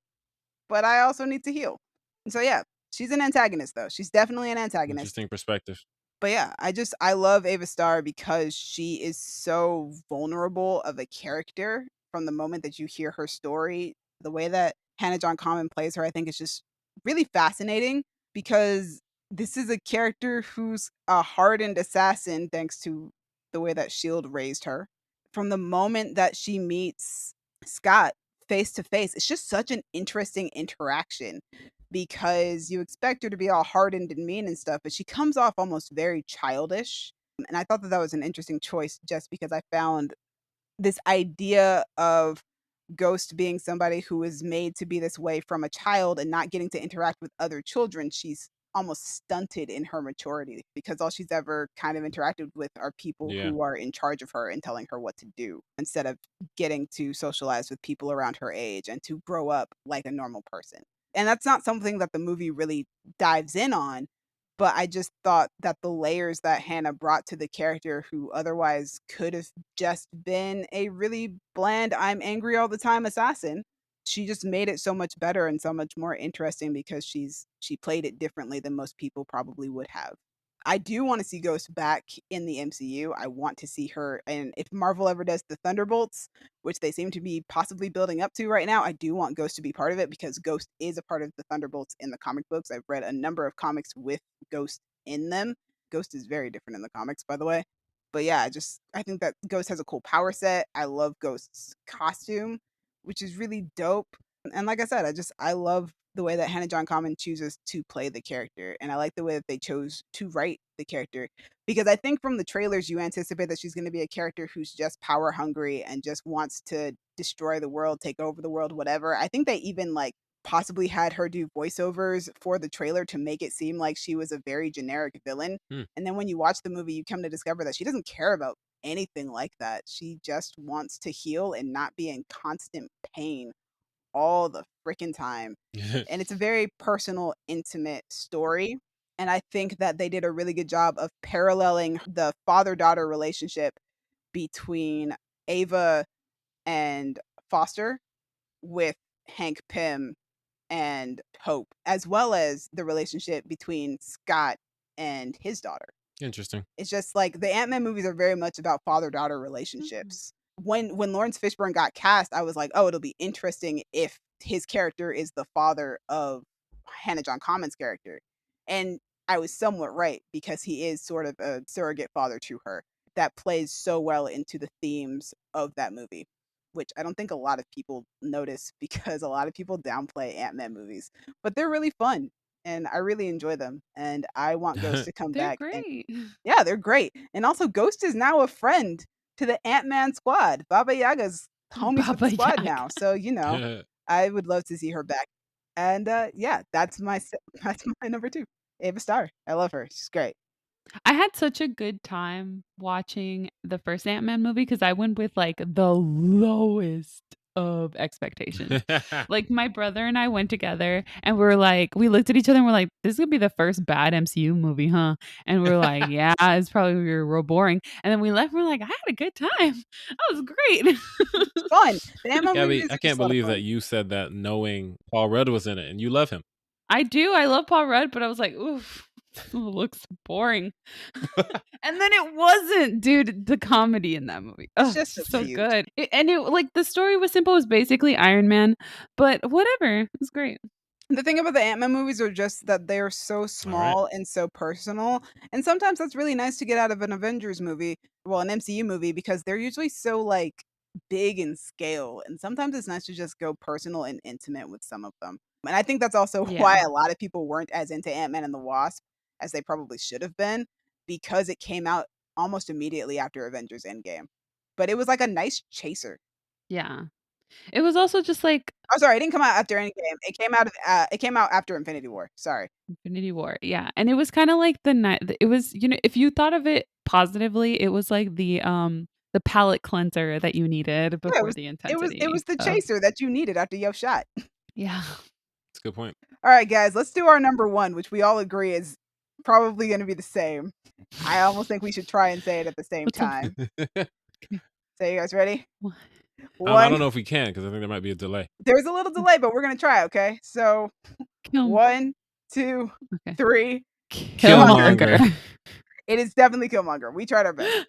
but I also need to heal. And so yeah, she's an antagonist though. She's definitely an antagonist. Interesting perspective. But yeah, I love Ava Starr because she is so vulnerable of a character from the moment that you hear her story. The way that Hannah John Common plays her, I think is just really fascinating because this is a character who's a hardened assassin thanks to the way that Shield raised her. From the moment that she meets Scott face to face, it's just such an interesting interaction because you expect her to be all hardened and mean and stuff, but she comes off almost very childish. And I thought that that was an interesting choice just because I found this idea of Ghost being somebody who is made to be this way from a child and not getting to interact with other children. She's almost stunted in her maturity because all she's ever kind of interacted with are people Yeah. who are in charge of her and telling her what to do instead of getting to socialize with people around her age and to grow up like a normal person. And that's not something that the movie really dives in on, but I just thought that the layers that Hannah brought to the character who otherwise could have just been a really bland, I'm angry all the time assassin, she just made it so much better and so much more interesting because she played it differently than most people probably would have. I do want to see Ghost back in the MCU. I want to see her, and if Marvel ever does the Thunderbolts, which they seem to be possibly building up to right now, I do want Ghost to be part of it because Ghost is a part of the Thunderbolts in the comic books. I've read a number of comics with Ghost in them. Ghost is very different in the comics, by the way. But yeah, I think that Ghost has a cool power set. I love Ghost's costume, which is really dope. And like I said, I love the way that Hannah John Common chooses to play the character, and I like the way that they chose to write the character because I think from the trailers you anticipate that she's going to be a character who's just power hungry and just wants to destroy the world, take over the world, whatever. I think they even like possibly had her do voiceovers for the trailer to make it seem like she was a very generic villain. Hmm. And then when you watch the movie, you come to discover that she doesn't care about anything like that. She just wants to heal and not be in constant pain all the freaking time. And it's a very personal, intimate story. And I think that they did a really good job of paralleling the father daughter relationship between Ava and Foster with Hank Pym and Hope, as well as the relationship between Scott and his daughter. Interesting. It's just like the Ant-Man movies are very much about father-daughter Mhm. relationships. When Lawrence Fishburne got cast, I was like, "Oh, it'll be interesting if his character is the father of Hannah John Common's character." And I was somewhat right because he is sort of a surrogate father to her. That plays so well into the themes of that movie, which I don't think a lot of people notice because a lot of people downplay Ant-Man movies, but they're really fun and I really enjoy them. And I want Ghost to come They're back and great. yeah, they're great. And also Ghost is now a friend to the Ant-Man squad. Baba Yaga's homies with the Baba squad Yaga. now. So, I would love to see her back. And yeah, that's that's my number 2. Ava Starr. I love her. She's great. I had such a good time watching the first Ant-Man movie because I went with, like, the lowest of expectations. Like, my brother and I went together, and we looked at each other and we're like, "This is gonna be the first bad MCU movie, huh?" And we're like, "Yeah, it's probably gonna be real boring." And then we left, and we're like, "I had a good time. That was great." It's fun. The Ant-Man Gabby, movies I are can't just a lot of believe that fun. you said that knowing Paul Rudd was in it and you love him. I do, I love Paul Rudd, but I was like, "Oof, this looks boring." And then it wasn't, dude, the comedy in that movie. It's Oh, just so it's so cute. good. Like, the story was simple, it was basically Iron Man, but whatever, it was great. The thing about the Ant-Man movies are just that they're so All right. small and so personal, and sometimes that's really nice to get out of an Avengers movie, well, an MCU movie, because they're usually so, like, big in scale, and sometimes it's nice to just go personal and intimate with some of them. And I think that's also why Yeah. a lot of people weren't as into Ant-Man and the Wasp as they probably should have been, because it came out almost immediately after Avengers Endgame. But it was like a nice chaser. Yeah. It was also just like I'm sorry, it didn't come out after Endgame. It came out after Infinity War. Sorry. Infinity War. Yeah. And it was kind of like the night it was, if you thought of it positively, it was like the palate cleanser that you needed Yeah, before the it intensity was the of chaser that you needed after your shot. yeah. That's a good point. All right, guys, let's do our number one, which we all agree is probably going to be the same. I almost think we should try and say it at the same What's up? time. So, you guys ready? What? I don't know if we can because I think there might be a delay. There's a little delay, but we're going to try, okay? So, Kill 1, 2, Okay. 3. Killmonger. It is definitely Killmonger. We tried our best.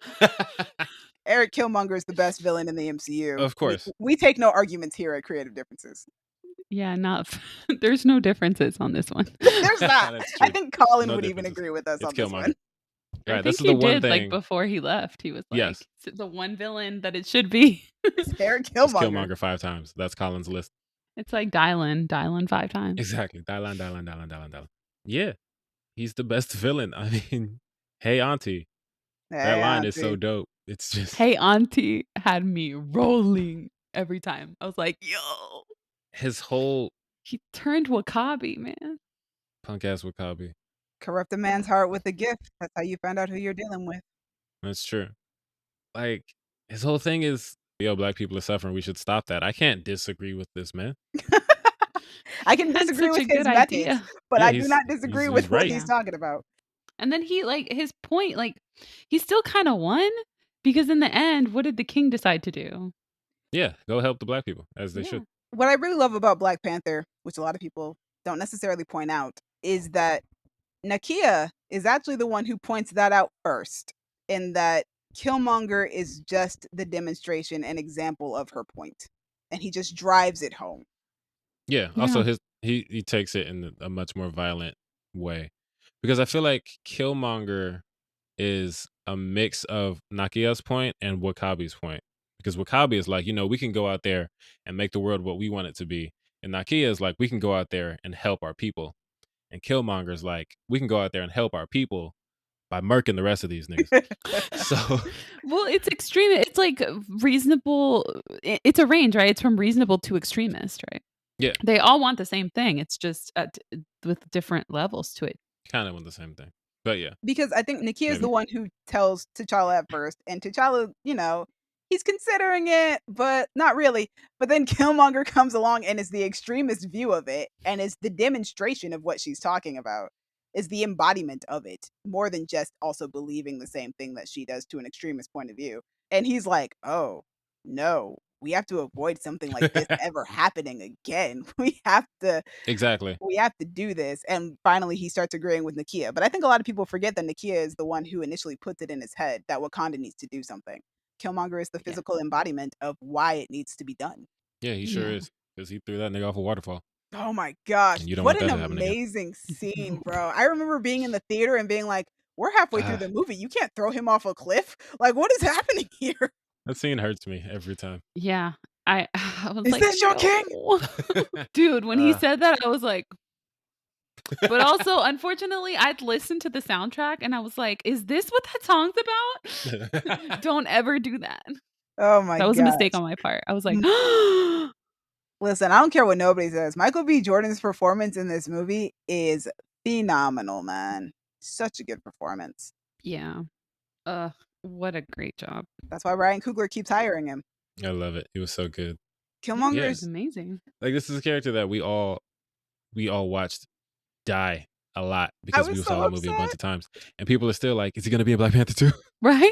Eric Killmonger is the best villain in the MCU. Of course. We take no arguments here at Creative Differences. Yeah, there's no differences on this one. There's not. That's I true. think Colin No would even differences. agree with us It's on this Killmonger. one. Right, I this think is he the one did, like, thing. before he left. He was like, Yes. the one villain that it should be. It's Eric It's Killmonger. Killmonger 5 times. That's Colin's list. It's like Dylan 5 times. Exactly. Dylan. Yeah, he's the best villain. I mean, hey, auntie. That line is so dope. It's just Hey, auntie had me rolling every time. I was like, yo. his whole He turned Wakabi, man. punk ass Wakabi. Corrupt a man's heart with a gift. That's how you find out who you're dealing with. That's true. Like, his whole thing is, yo, black people are suffering. We should stop that. I can't disagree with this, man. I can That's disagree such with a his good methods, idea. but Yeah, I do not disagree he's with what right. he's talking about. And then he, like, his point, like, he still kind of won because in the end, what did the king decide to do? Yeah, go help the black people as they should. What I really love about Black Panther, which a lot of people don't necessarily point out, is that Nakia is actually the one who points that out first, in that Killmonger is just the demonstration and example of her point, and he just drives it home. Yeah. Also, he takes it in a much more violent way, because I feel like Killmonger is a mix of Nakia's point and Wakabi's point. Because Wakabi is like, we can go out there and make the world what we want it to be, and Nakia is like, we can go out there and help our people. And Killmonger is like, we can go out there and help our people by murking the rest of these niggas. So, well, it's extreme. It's like reasonable. It's a range, right? It's from reasonable to extremist, right? Yeah. They all want the same thing. It's just with different levels to it. Kind of want the same thing. But yeah. Because I think Nakia is the one who tells T'Challa at first, and T'Challa, he's considering it, but not really. But then Killmonger comes along and is the extremist view of it, and is the demonstration of what she's talking about, is the embodiment of it, more than just also believing the same thing that she does to an extremist point of view. And he's like, oh, no, we have to avoid something like this ever happening again. We have to do this. And finally, he starts agreeing with Nakia. But I think a lot of people forget that Nakia is the one who initially puts it in his head that Wakanda needs to do something. Killmonger is the physical embodiment of why it needs to be done. Yeah, he sure is. Because he threw that nigga off a waterfall. Oh my gosh. And you don't What want that an to happen again. amazing scene, bro. I remember being in the theater and being like, we're halfway through the movie. You can't throw him off a cliff. Like, what is happening here? That scene hurts me every time. Yeah. I was is like, this your king? Dude, when he said that, I was like, but also, unfortunately, I'd listened to the soundtrack and I was like, is this what that song's about? Don't ever do that. Oh my god. That was a mistake on my part. I was like, listen, I don't care what nobody says. Michael B. Jordan's performance in this movie is phenomenal, man. Such a good performance. Yeah. What a great job. That's why Ryan Coogler keeps hiring him. I love it. He was so good. Killmonger is amazing. Like, this is a character that we all watched die a lot because we saw the movie a bunch of times, and people are still like, is he gonna be in Black Panther 2? Right?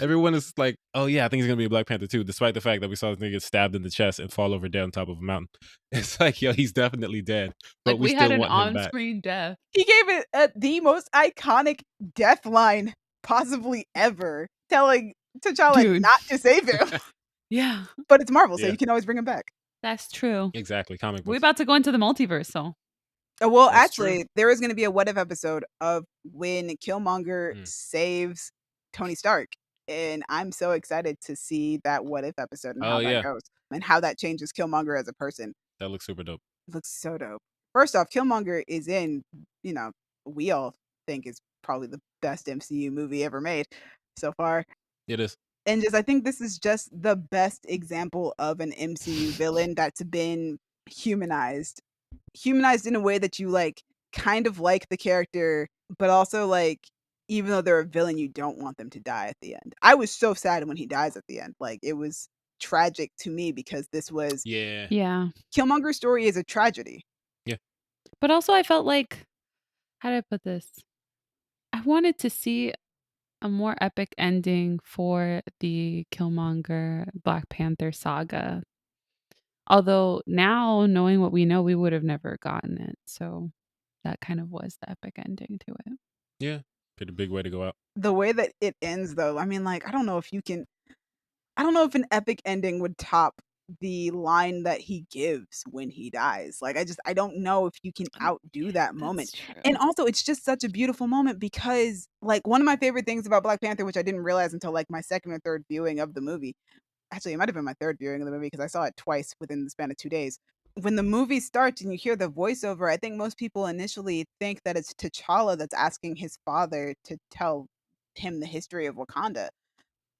Everyone is like, oh yeah, I think he's gonna be in Black Panther 2, despite the fact that we saw this nigga get stabbed in the chest and fall over dead on top of a mountain. It's like, yo, he's definitely dead, but like, we had still an want him back. on-screen death. He gave it the most iconic death line possibly ever, telling T'Challa not to save him. Yeah. But it's Marvel, so you can always bring him back. That's true. Exactly. Comic books. We're about to go into the multiverse, so. Well, that's actually, there is going to be a what if episode of when Killmonger saves Tony Stark. and I'm so excited to see that What If episode and Oh how that yeah, goes and how that changes Killmonger as a person. that looks super dope. It looks so dope. First off, Killmonger is in, you know, we all think is probably the best MCU movie ever made so far. It is. And just I think this is just the best example of an MCU villain that's been humanized. Humanized in a way that you like kind of like the character, but also like even though they're a villain, you don't want them to die at the end. I was so sad when he dies at the end. Like it was tragic to me because this was Yeah, Yeah. Killmonger's story is a tragedy. yeah, But also I felt like, how do I put this? I wanted to see a more epic ending for the Killmonger Black Panther saga. Although now, knowing what we know, we would have never gotten it. So that kind of was the epic ending to it. yeah. Pretty big way to go out. The way that it ends though, I mean like I don't know if an epic ending would top the line that he gives when he dies. Like I don't know if you can outdo that moment. That's true. And also it's just such a beautiful moment because like one of my favorite things about Black Panther, which I didn't realize until like my second or third viewing of the movie. Actually, it might have been my third viewing of the movie because I saw it twice within the span of 2 days. When the movie starts and you hear the voiceover, I think most people initially think that it's T'Challa that's asking his father to tell him the history of Wakanda,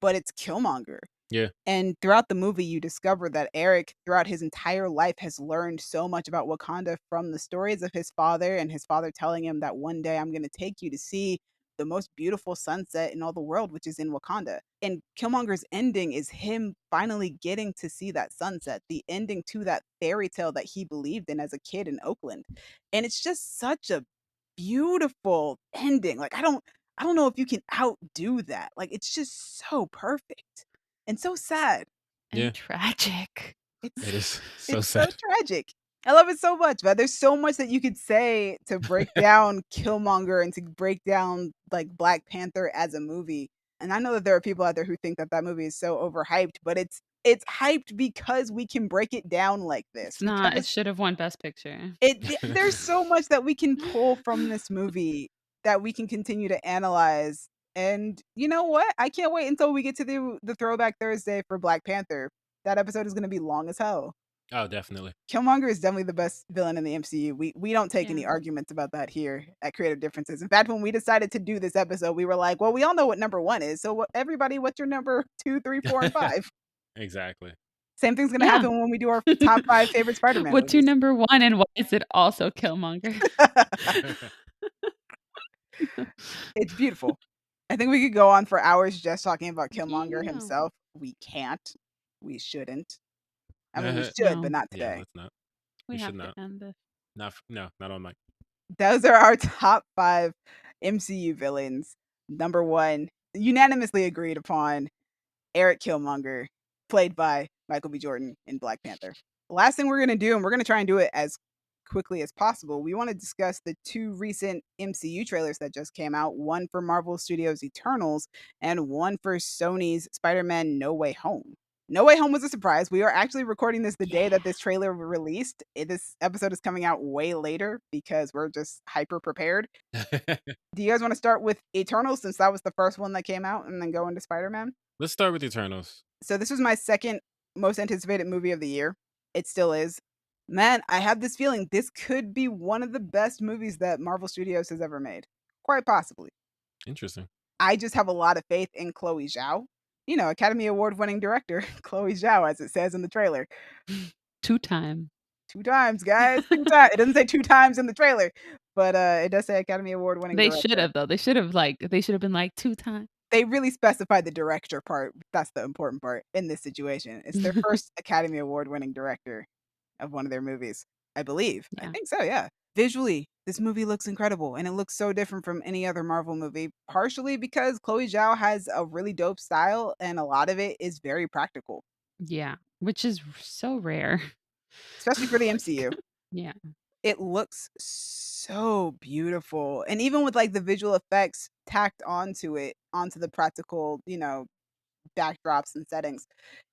but it's Killmonger. Yeah, And throughout the movie, you discover that Eric, throughout his entire life, has learned so much about Wakanda from the stories of his father, and his father telling him that one day I'm going to take you to see the most beautiful sunset in all the world, which is in Wakanda. And Killmonger's ending is him finally getting to see that sunset, the ending to that fairy tale that he believed in as a kid in Oakland. And it's just such a beautiful ending. Like I don't know if you can outdo that. Like it's just so perfect and so sad. yeah. And tragic. It It's is so it's so sad. tragic. I love it so much, but there's so much that you could say to break down Killmonger and to break down like Black Panther as a movie. And I know that there are people out there who think that that movie is so overhyped, but it's hyped because we can break it down like this. It's not. It Because should have won Best Picture. there's so much that we can pull from this movie that we can continue to analyze. And you know what? I can't wait until we get to the Throwback Thursday for Black Panther. That episode is going to be long as hell. Oh, definitely. Killmonger is definitely the best villain in the MCU. We don't take any Yeah. arguments about that here at Creative Differences. In fact, when we decided to do this episode, we were like, well, we all know what number 1 is. So everybody, what's your number 2, 3, 4, and 5? Exactly. Same thing's going to Yeah. happen when we do our top 5 favorite Spider-Man What's your movies. number one, and why is it also Killmonger? It's beautiful. I think we could go on for hours just talking about Killmonger Yeah. himself. We can't. We shouldn't. I mean, we should, but No. not Yeah, today. let's not. We We should have to not. end this. No, not on mic. Those are our top 5 MCU villains. Number 1, unanimously agreed upon, Eric Killmonger, played by Michael B. Jordan in Black Panther. Last thing we're going to do, and we're going to try and do it as quickly as possible, we want to discuss the 2 recent MCU trailers that just came out, one for Marvel Studios' Eternals and one for Sony's Spider-Man No Way Home. No Way Home was a surprise. We are actually recording this the day that this trailer released. This episode is coming out way later because we're just hyper prepared. Do you guys want to start with Eternals since that was the first one that came out and then go into Spider-Man? Let's start with Eternals. So this was my second most anticipated movie of the year. It still is. Man, I have this feeling this could be one of the best movies that Marvel Studios has ever made. Quite possibly. Interesting. I just have a lot of faith in Chloe Zhao. You know, Academy Award winning director, Chloe Zhao, as it says in the trailer. 2-time. 2 times, guys. 2 times. It doesn't say 2 times in the trailer, but it does say Academy Award winning They director. should have though. They should have been like 2-time. They really specified the director part. That's the important part in this situation. It's their first Academy Award winning director of one of their movies, I believe. I Yeah. think so, yeah. Visually, this movie looks incredible and it looks so different from any other Marvel movie, partially because Chloe Zhao has a really dope style and a lot of it is very practical, Yeah. Which is so rare. especially for the MCU. Yeah. It looks so beautiful. And even with like the visual effects tacked onto it, onto the practical, you know, backdrops and settings.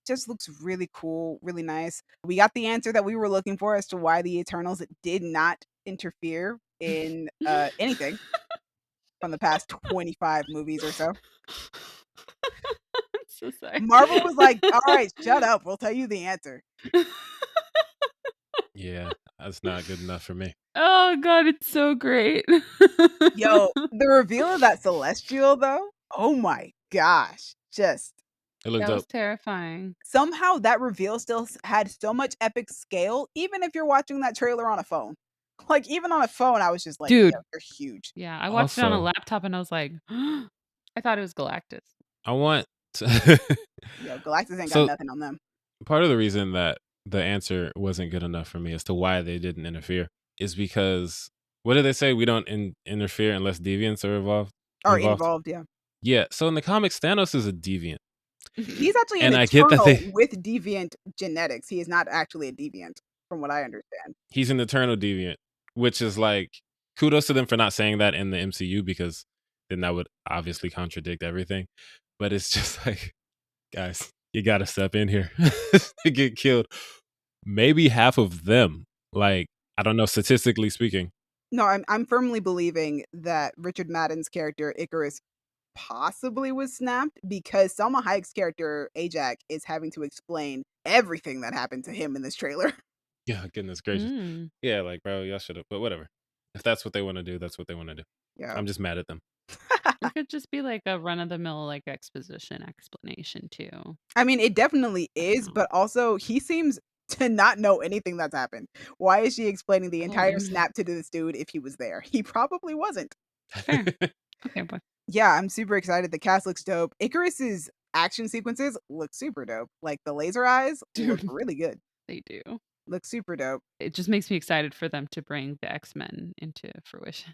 Just looks really cool, really nice. We got the answer that we were looking for as to why the Eternals did not interfere in anything from the past 25 movies or so. so sorry. Marvel was like, all right, shut up. We'll tell you the answer. Yeah, that's not good enough for me. Oh god, it's so great. Yo, the reveal of that Celestial, though, oh my gosh. Just It looked That was dope. terrifying. somehow that reveal still had so much epic scale, even if you're watching that trailer on a phone. Like, even on a phone, I was just like, Dude. yo, you're huge. Yeah, I watched it on a Also, laptop and I was like, I thought it was Galactus. I want to Yo, Galactus ain't got so nothing on them. part of the reason that the answer wasn't good enough for me as to why they didn't interfere is because what did they say? We don't interfere unless deviants are Or involved. involved, yeah. Yeah. So in the comics, Thanos is a deviant, He's actually an and I get that Eternal they with deviant genetics. He is not actually a deviant, from what I understand. he's an eternal deviant, which is like kudos to them for not saying that in the MCU because then that would obviously contradict everything. But it's just like, guys, you got to step in here to get killed. Maybe half of them, like I don't know, statistically speaking. No, I'm firmly believing that Richard Madden's character Icarus possibly was snapped because Selma Hayek's character Ajak is having to explain everything that happened to him in this trailer. Yeah, goodness gracious. Mm. Yeah, like bro, y'all should have. But whatever. If that's what they want to do, that's what they want to do. Yeah. I'm just mad at them. It could just be like a run of the mill like exposition explanation too. I mean, it definitely is, know. but also he seems to not know anything that's happened. Why is she explaining the entire snap to this dude if he was there? He probably wasn't. Fair. Okay, but Yeah, I'm super excited. The cast looks dope. Icarus's action sequences look super dope. Like the laser eyes look Dude. really good. They do. Look super dope. It just makes me excited for them to bring the X-Men into fruition.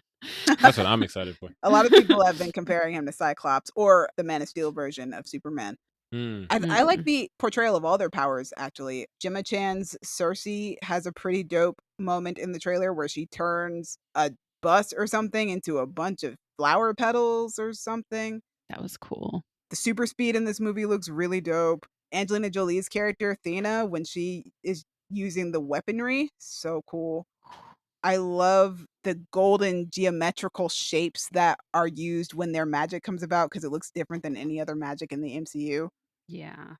That's what I'm excited for. A lot of people have been comparing him to Cyclops or the Man of Steel version of Superman. I like the portrayal of all their powers, actually. Gemma Chan's Cersei has a pretty dope moment in the trailer where she turns a bus or something into a bunch of flower petals or something. That was cool. The super speed in this movie looks really dope. Angelina Jolie's character, Thena, when she is using the weaponry, so cool. I love the golden geometrical shapes that are used when their magic comes about because it looks different than any other magic in the MCU. Yeah.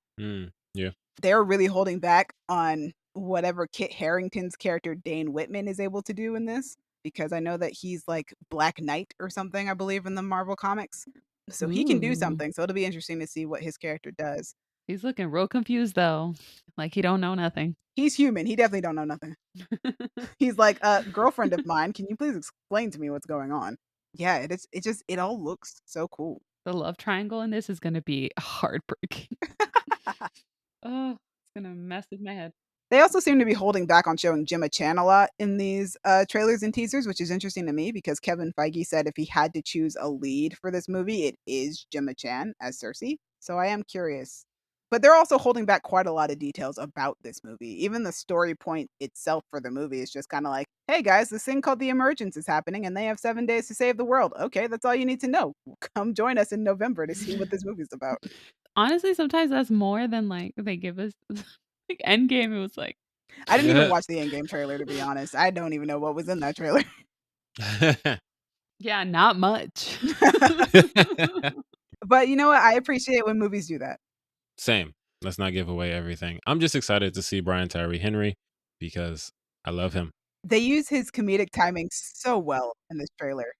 Yeah. They're really holding back on whatever Kit Harington's character Dane Whitman is able to do in this because I know that he's like Black Knight or something, I believe, in the Marvel comics. So he can do Ooh. something. So it'll be interesting to see what his character does. He's looking real confused though. Like he don't know nothing. He's human. He definitely don't know nothing. He's like, girlfriend of mine, can you please explain to me what's going on? Yeah, it all looks so cool. The love triangle in this is gonna be heartbreaking. Oh, it's gonna mess with my head. They also seem to be holding back on showing Gemma Chan a lot in these trailers and teasers, which is interesting to me because Kevin Feige said if he had to choose a lead for this movie, it is Gemma Chan as Cersei. So I am curious. But they're also holding back quite a lot of details about this movie. Even the story point itself for the movie is just kind of like, hey guys, this thing called The Emergence is happening and they have 7 days to save the world. Okay, that's all you need to know. Come join us in November to see what this movie's about. Honestly, sometimes that's more than like they give us. Like Endgame, it was like I didn't even watch the Endgame trailer, to be honest. I don't even know what was in that trailer. yeah, not much. But you know what? I appreciate when movies do that. Same. Let's not give away everything. I'm just excited to see Brian Tyree Henry because I love him. They use his comedic timing so well in this trailer.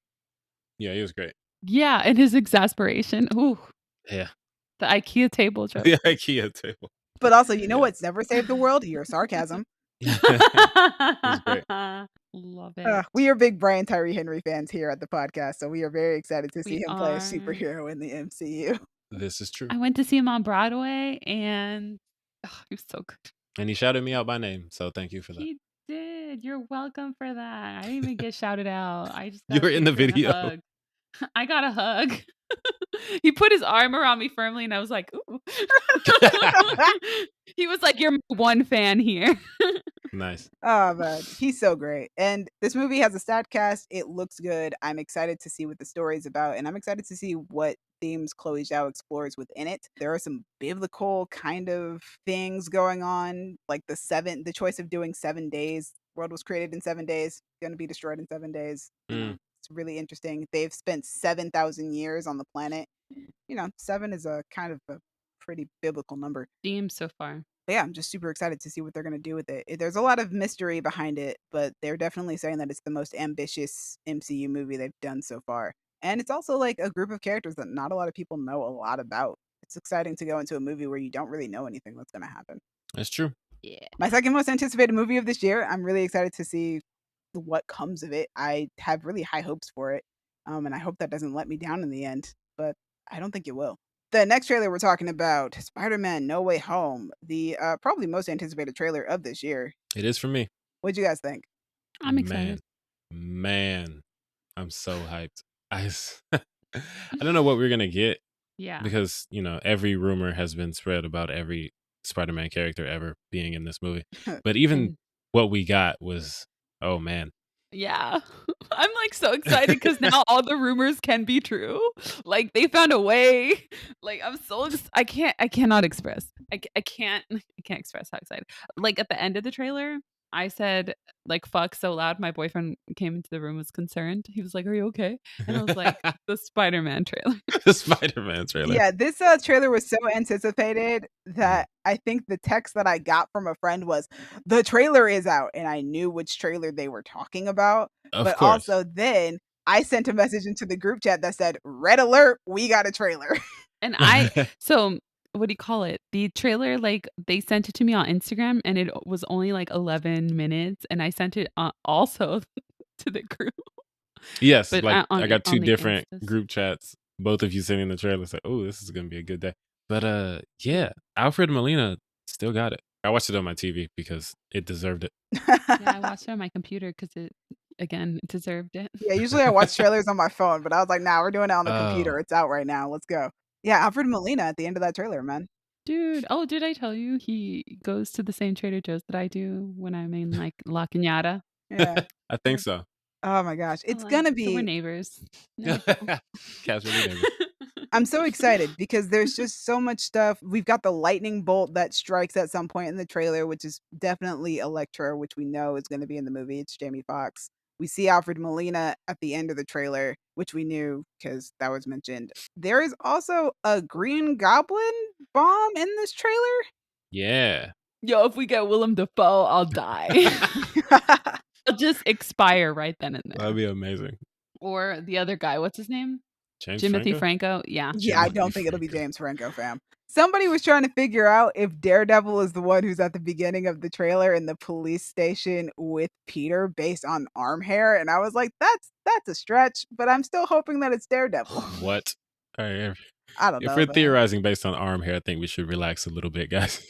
Yeah, he was great. Yeah, and his exasperation. Ooh, Yeah. the IKEA table joke. The IKEA table. But also, you know Yeah. what's never saved the world? Your sarcasm. was great. Love it. We are big Brian Tyree Henry fans here at the podcast, so we are very excited to see We him play a are. superhero in the MCU. This is true. I went to see him on Broadway and he was so good. And he shouted me out by name, so thank you for that. He did. You're welcome for that. I didn't even get shouted out. I just got You a were in the picture and a video. hug. I got a hug. He put his arm around me firmly and I was like, ooh. He was like, you're my one fan here. Nice. Oh man, he's so great. And this movie has a stat cast. It looks good. I'm excited to see what the story is about, and I'm excited to see what themes Chloe Zhao explores within it. There are some biblical kind of things going on, like the choice of doing 7 days. World was created in 7 days, going to be destroyed in 7 days. You know, it's really interesting. They've spent 7,000 years on the planet. You know, seven is a kind of a pretty biblical number. Themes so far. But yeah, I'm just super excited to see what they're going to do with it. There's a lot of mystery behind it, but they're definitely saying that it's the most ambitious MCU movie they've done so far. And it's also like a group of characters that not a lot of people know a lot about. It's exciting to go into a movie where you don't really know anything that's going to happen. That's true. Yeah. My second most anticipated movie of this year. I'm really excited to see what comes of it. I have really high hopes for it. And I hope that doesn't let me down in the end, but I don't think it will. The next trailer we're talking about, Spider-Man No Way Home, the probably most anticipated trailer of this year. It is for me. What'd you guys think? I'm excited. Man, I'm so hyped. I don't know what we're gonna get. Yeah. Because, you know, every rumor has been spread about every Spider-Man character ever being in this movie. But even what we got was, oh man. Yeah. I'm like so excited because now all the rumors can be true. Like they found a way. Like I'm so I cannot express. I can't express how excited. Like at the end of the trailer, I said like fuck so loud my boyfriend came into the room, was concerned. He was like, "Are you okay?" And I was like, "The Spider-Man trailer." The Spider-Man trailer. Yeah, this trailer was so anticipated that I think the text that I got from a friend was, "The trailer is out," and I knew which trailer they were talking about. Of course. Also then I sent a message into the group chat that said, "Red alert, we got a trailer." And so what do you call it? The trailer, like they sent it to me on Instagram and it was only like 11 minutes. And I sent it also to the group. Yes, But like on I got on two the different Instas. group chats, both of you sending the trailer. It's like, oh, this is gonna be a good day. But yeah, Alfred Molina still got it. I watched it on my TV because it deserved it. Yeah, I watched it on my computer because it deserved it. Yeah, usually I watch trailers on my phone, but I was like, nah, we're doing it on the computer. Oh. It's out right now. Let's go. Yeah, Alfred Molina at the end of that trailer, man. Dude, oh, did I tell you he goes to the same Trader Joe's that I do when I'm in like La Cañada? Yeah. I think so. Oh my gosh. It's Like, gonna so we're be neighbors. No. Casually neighbors. I'm so excited because there's just so much stuff. We've got the lightning bolt that strikes at some point in the trailer, which is definitely Electro, which we know is going to be in the movie. It's Jamie Foxx. We see Alfred Molina at the end of the trailer, which we knew because that was mentioned. There is also a Green Goblin bomb in this trailer. Yeah. Yo, if we get Willem Dafoe, I'll die. I'll just expire right then and there. That'd be amazing. Or the other guy, what's his name? James Timothy Franco? Yeah. Yeah, I don't think it'll be James Franco, fam. Somebody was trying to figure out if Daredevil is the one who's at the beginning of the trailer in the police station with Peter based on arm hair, and I was like, that's a stretch, but I'm still hoping that it's Daredevil. What? All right. I don't know. If we're theorizing based on arm hair, I think we should relax a little bit, guys.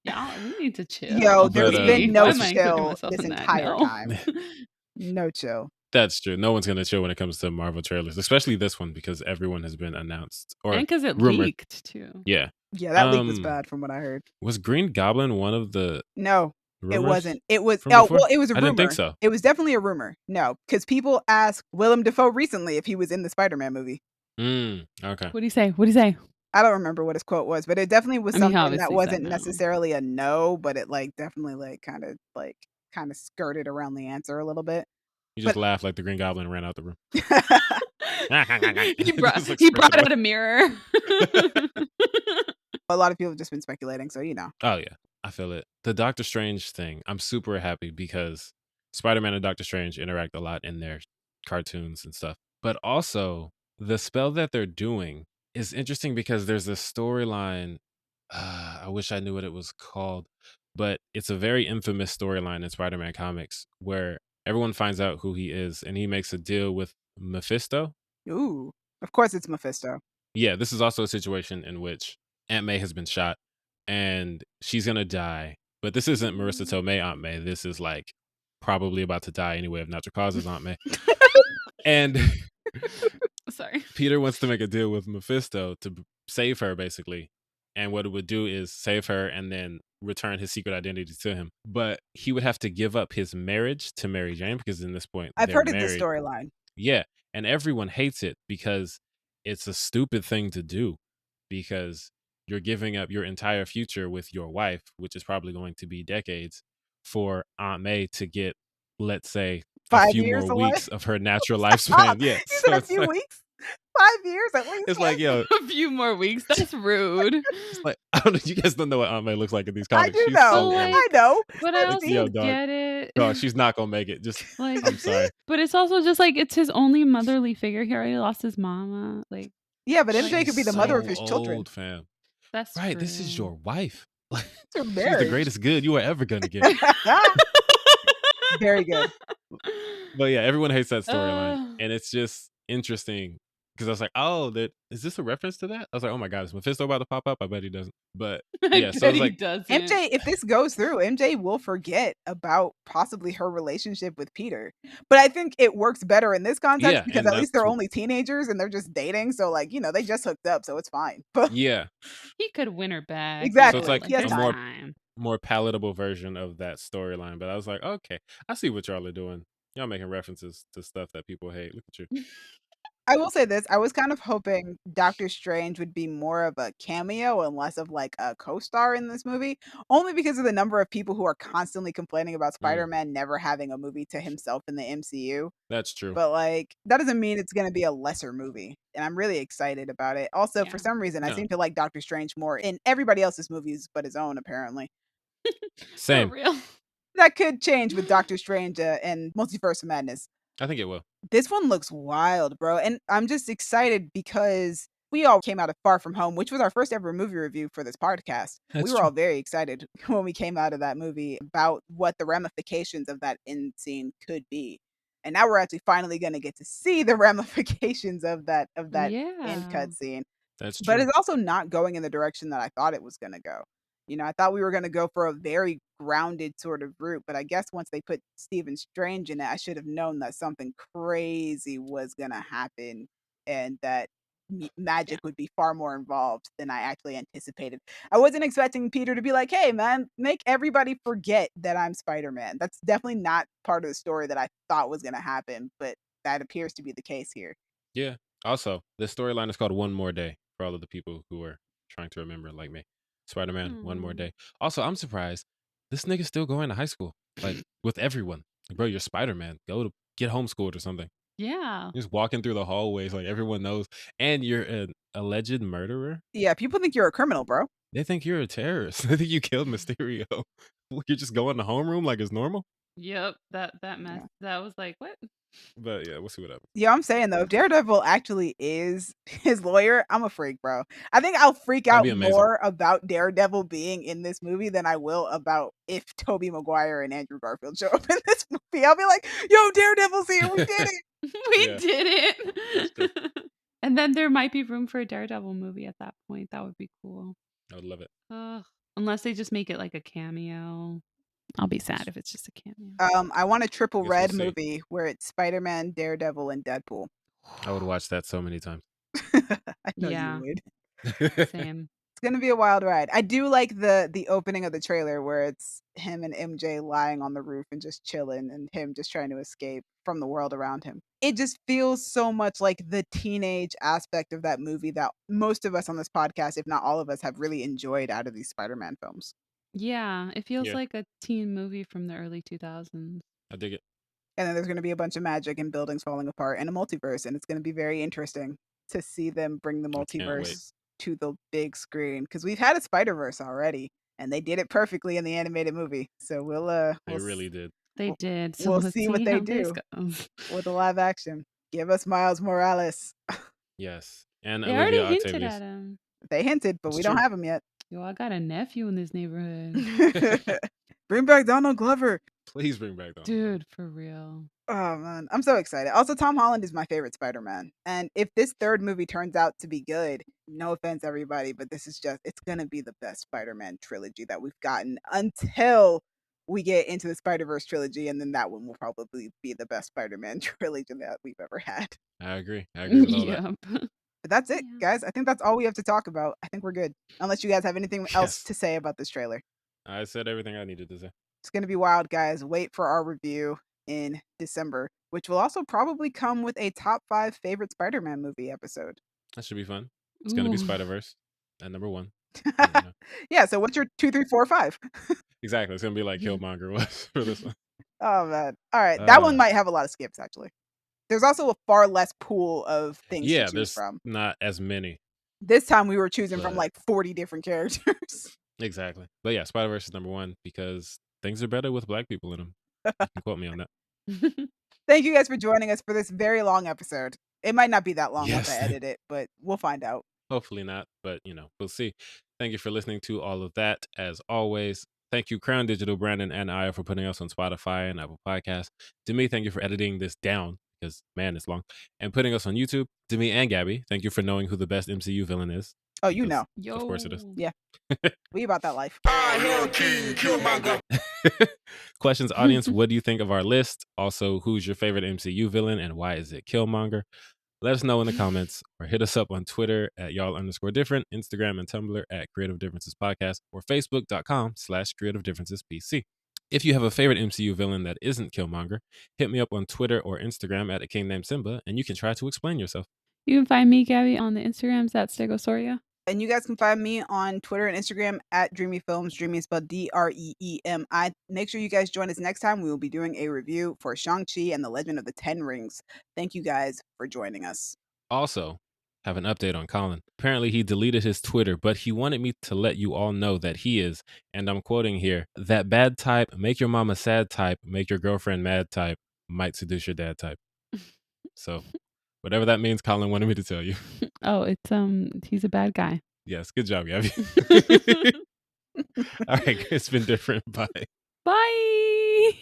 Yeah, we need to chill. Yo, there's been no Why am I including chill myself this in that? entire No. time. No chill. That's true. No one's gonna chill when it comes to Marvel trailers, especially this one because everyone has been announced or And because it rumored. leaked too. Yeah. Yeah, that leak was bad from what I heard. Was Green Goblin one of the No, rumors? it wasn't. It was from before? well, it was a rumor. I didn't think so. It was definitely a rumor. No, because people asked Willem Dafoe recently if he was in the Spider-Man movie. Okay. What do you say? What do you say? I don't remember what his quote was, but it definitely was something that obviously wasn't said no. necessarily a no, but it like definitely kind of skirted around the answer a little bit. You just laughed like the Green Goblin and ran out the room. he brought out a mirror. A lot of people have just been speculating, so you know. Oh yeah, I feel it. The Doctor Strange thing, I'm super happy because Spider-Man and Doctor Strange interact a lot in their cartoons and stuff. But also, the spell that they're doing is interesting because there's a storyline. I wish I knew what it was called, but it's a very infamous storyline in Spider-Man comics where everyone finds out who he is and he makes a deal with Mephisto. Ooh, of course it's Mephisto. Yeah, this is also a situation in which Aunt May has been shot and she's gonna die. But this isn't Marissa Tomei Aunt May. This is like probably about to die anyway of natural causes Aunt May. And sorry, Peter wants to make a deal with Mephisto to save her, basically. And what it would do is save her and then return his secret identity to him. But he would have to give up his marriage to Mary Jane because in this point, I've heard of married. this storyline. Yeah. And everyone hates it because it's a stupid thing to do because you're giving up your entire future with your wife, which is probably going to be decades, for Aunt May to get, let's say, 5 a few years more away? weeks of her natural lifespan. Yeah. You said a few weeks? 5 years at least. It's like, yo, A few more weeks. That's rude. it's like, I don't know. You guys don't know what Aunt May looks like in these I comics. do She's know. so old. I know. But I It's also dog. get it. Dog, she's not gonna make it. Just, Like, I'm sorry. but it's also just like it's his only motherly figure. He already lost his mama. Like, Yeah, but MJ Like, could be the She's mother so of his children. old, fam. that's Right, true. this is your wife. Like, Your she's the marriage. greatest good you are ever gonna get. Very good. But yeah, everyone hates that storyline, Uh. and it's just interesting because I was like, "Oh, is this a reference to that?" I was like, "Oh my god, is Mephisto about to pop up?" I bet he doesn't. But yeah, so I it's bet he like, doesn't. MJ, if this goes through, MJ will forget about possibly her relationship with Peter. But I think it works better in this context yeah, because and at least that's they're only teenagers and they're just dating. So, like, they just hooked up, so it's fine. But yeah. He could win her back. So it's exactly. like Like, He has a there's more time. palatable version of that storyline. But I was like, okay, I see what y'all are doing. Y'all making references to stuff that people hate. Look at you. I will say this. I was kind of hoping Doctor Strange would be more of a cameo and less of like a co-star in this movie, only because of the number of people who are constantly complaining about Spider-Man never having a movie to himself in the MCU. That's true. But like that doesn't mean it's going to be a lesser movie, and I'm really excited about it. Also, for Yeah. some reason, I No. seem to like Doctor Strange more in everybody else's movies but his own apparently. Same. For real. That could change with Doctor Strange and Multiverse of Madness. I think it will. This one looks wild, bro. And I'm just excited because we all came out of Far From Home, which was our first ever movie review for this podcast. We That's were true. all very excited when we came out of that movie about what the ramifications of that end scene could be. And now we're actually finally going to get to see the ramifications of that end Yeah. cut scene. That's But true. it's also not going in the direction that I thought it was going to go. I thought we were going to go for a very grounded sort of route, but I guess once they put Stephen Strange in it, I should have known that something crazy was going to happen and that magic would be far more involved than I actually anticipated. I wasn't expecting Peter to be like, "Hey, man, make everybody forget that I'm Spider-Man." That's definitely not part of the story that I thought was going to happen, but that appears to be the case here. Yeah. Also, the storyline is called One More Day for all of the people who are trying to remember, like me. Spider-Man, One More Aw. Day. Also, I'm surprised this nigga's still going to high school, like with everyone. Like, bro, you're Spider-Man. Go to get homeschooled or something. Yeah. Just walking through the hallways, like everyone knows, and you're an alleged murderer. Yeah, people think you're a criminal, bro. They think you're a terrorist. They think you killed Mysterio. You're just going to homeroom like it's normal. Yep. That mess. Yeah. That was like, what? But yeah, we'll see what happens. Yeah, I'm saying though, if Daredevil actually is his lawyer, I'm a freak, bro. I think I'll freak That'd out be amazing. more about Daredevil being in this movie than I will about if Tobey Maguire and Andrew Garfield show up in this movie. I'll be like, "Yo, Daredevil's here. We did it." We Yeah. did That's true. it. And then there might be room for a Daredevil movie at that point. That would be cool. I would love it. Unless they just make it like a cameo. I'll be sad if it's just a cameo. I want a triple Guess we'll red see. movie where it's Spider-Man, Daredevil, and Deadpool. I would watch that so many times. I know Yeah. you would. Same. It's gonna be a wild ride. I do like the opening of the trailer where it's him and MJ lying on the roof and just chilling and him just trying to escape from the world around him. It just feels so much like the teenage aspect of that movie that most of us on this podcast, if not all of us, have really enjoyed out of these Spider-Man films. Yeah. It feels Yeah. like a teen movie from the early 2000s. I dig it. And then there's gonna be a bunch of magic and buildings falling apart and a multiverse, and it's gonna be very interesting to see them bring the I can't wait. multiverse to the big screen because we've had a Spider-Verse already and they did it perfectly in the animated movie. So They really did. They We'll- did. So we'll let's see what they how this do. goes. with the live action. Give us Miles Morales. Yes. And They already Olivia hinted Octavius. at him. They hinted, but It's we don't true. have him yet. Yo, I got a nephew in this neighborhood. Bring back Donald Glover. Please bring back Donald. Dude, for real. Oh man, I'm so excited. Also, Tom Holland is my favorite Spider-Man. And if this third movie turns out to be good, no offense everybody, but it's gonna be the best Spider-Man trilogy that we've gotten until we get into the Spider-Verse trilogy, and then that one will probably be the best Spider-Man trilogy that we've ever had. I agree. I agree with all that. Yep. But that's it, Yeah. guys. I think that's all we have to talk about. I think we're good. Unless you guys have anything else Yes. to say about this trailer. I said everything I needed to say. It's going to be wild, guys. Wait for our review in December, which will also probably come with a top 5 favorite Spider-Man movie episode. That should be fun. It's going to be Ooh. Spider-Verse at number 1. You know. Yeah, so what's your 2, 3, 4, 5? Exactly. It's going to be like Killmonger was for this one. Oh, man. All right. That one Uh, might have a lot of skips, actually. There's also a far less pool of things to Yeah, choose there's from. not as many. This time we were choosing from But like 40 different characters. exactly. But yeah, Spider-Verse is number one because things are better with black people in them. You can quote me on that. Thank you guys for joining us for this very long episode. It might not be that long once I Yes. edit it, but we'll find out. Hopefully not, but we'll see. Thank you for listening to all of that. As always, thank you, Crown Digital, Brandon, and Aya for putting us on Spotify and Apple Podcasts. Demi, thank you for editing this down because, man, it's long. And putting us on YouTube. Demi and Gabby, thank you for knowing who the best MCU villain is. Oh, you know. Of course it is. Yeah. We about that life. Questions, audience, what do you think of our list? Also, who's your favorite MCU villain and why is it Killmonger? Let us know in the comments or hit us up on Twitter at y'all_different, Instagram and Tumblr at Creative Differences Podcast, or Facebook.com/Creative Differences PC. If you have a favorite MCU villain that isn't Killmonger, hit me up on Twitter or Instagram at a king named Simba, and you can try to explain yourself. You can find me, Gabby, on the Instagrams at Stegosaurus. And you guys can find me on Twitter and Instagram at Dreamy Films. Dreamy is spelled DREEMI. Make sure you guys join us next time. We will be doing a review for Shang-Chi and the Legend of the Ten Rings. Thank you guys for joining us. Also, have an update on Colin. Apparently, he deleted his Twitter, but he wanted me to let you all know that he is, and I'm quoting here, that bad type, make your mama sad type, make your girlfriend mad type, might seduce your dad type. So, whatever that means, Colin wanted me to tell you. Oh, it's he's a bad guy. Yes, good job, Gabby. All right, it's been different. Bye. Bye.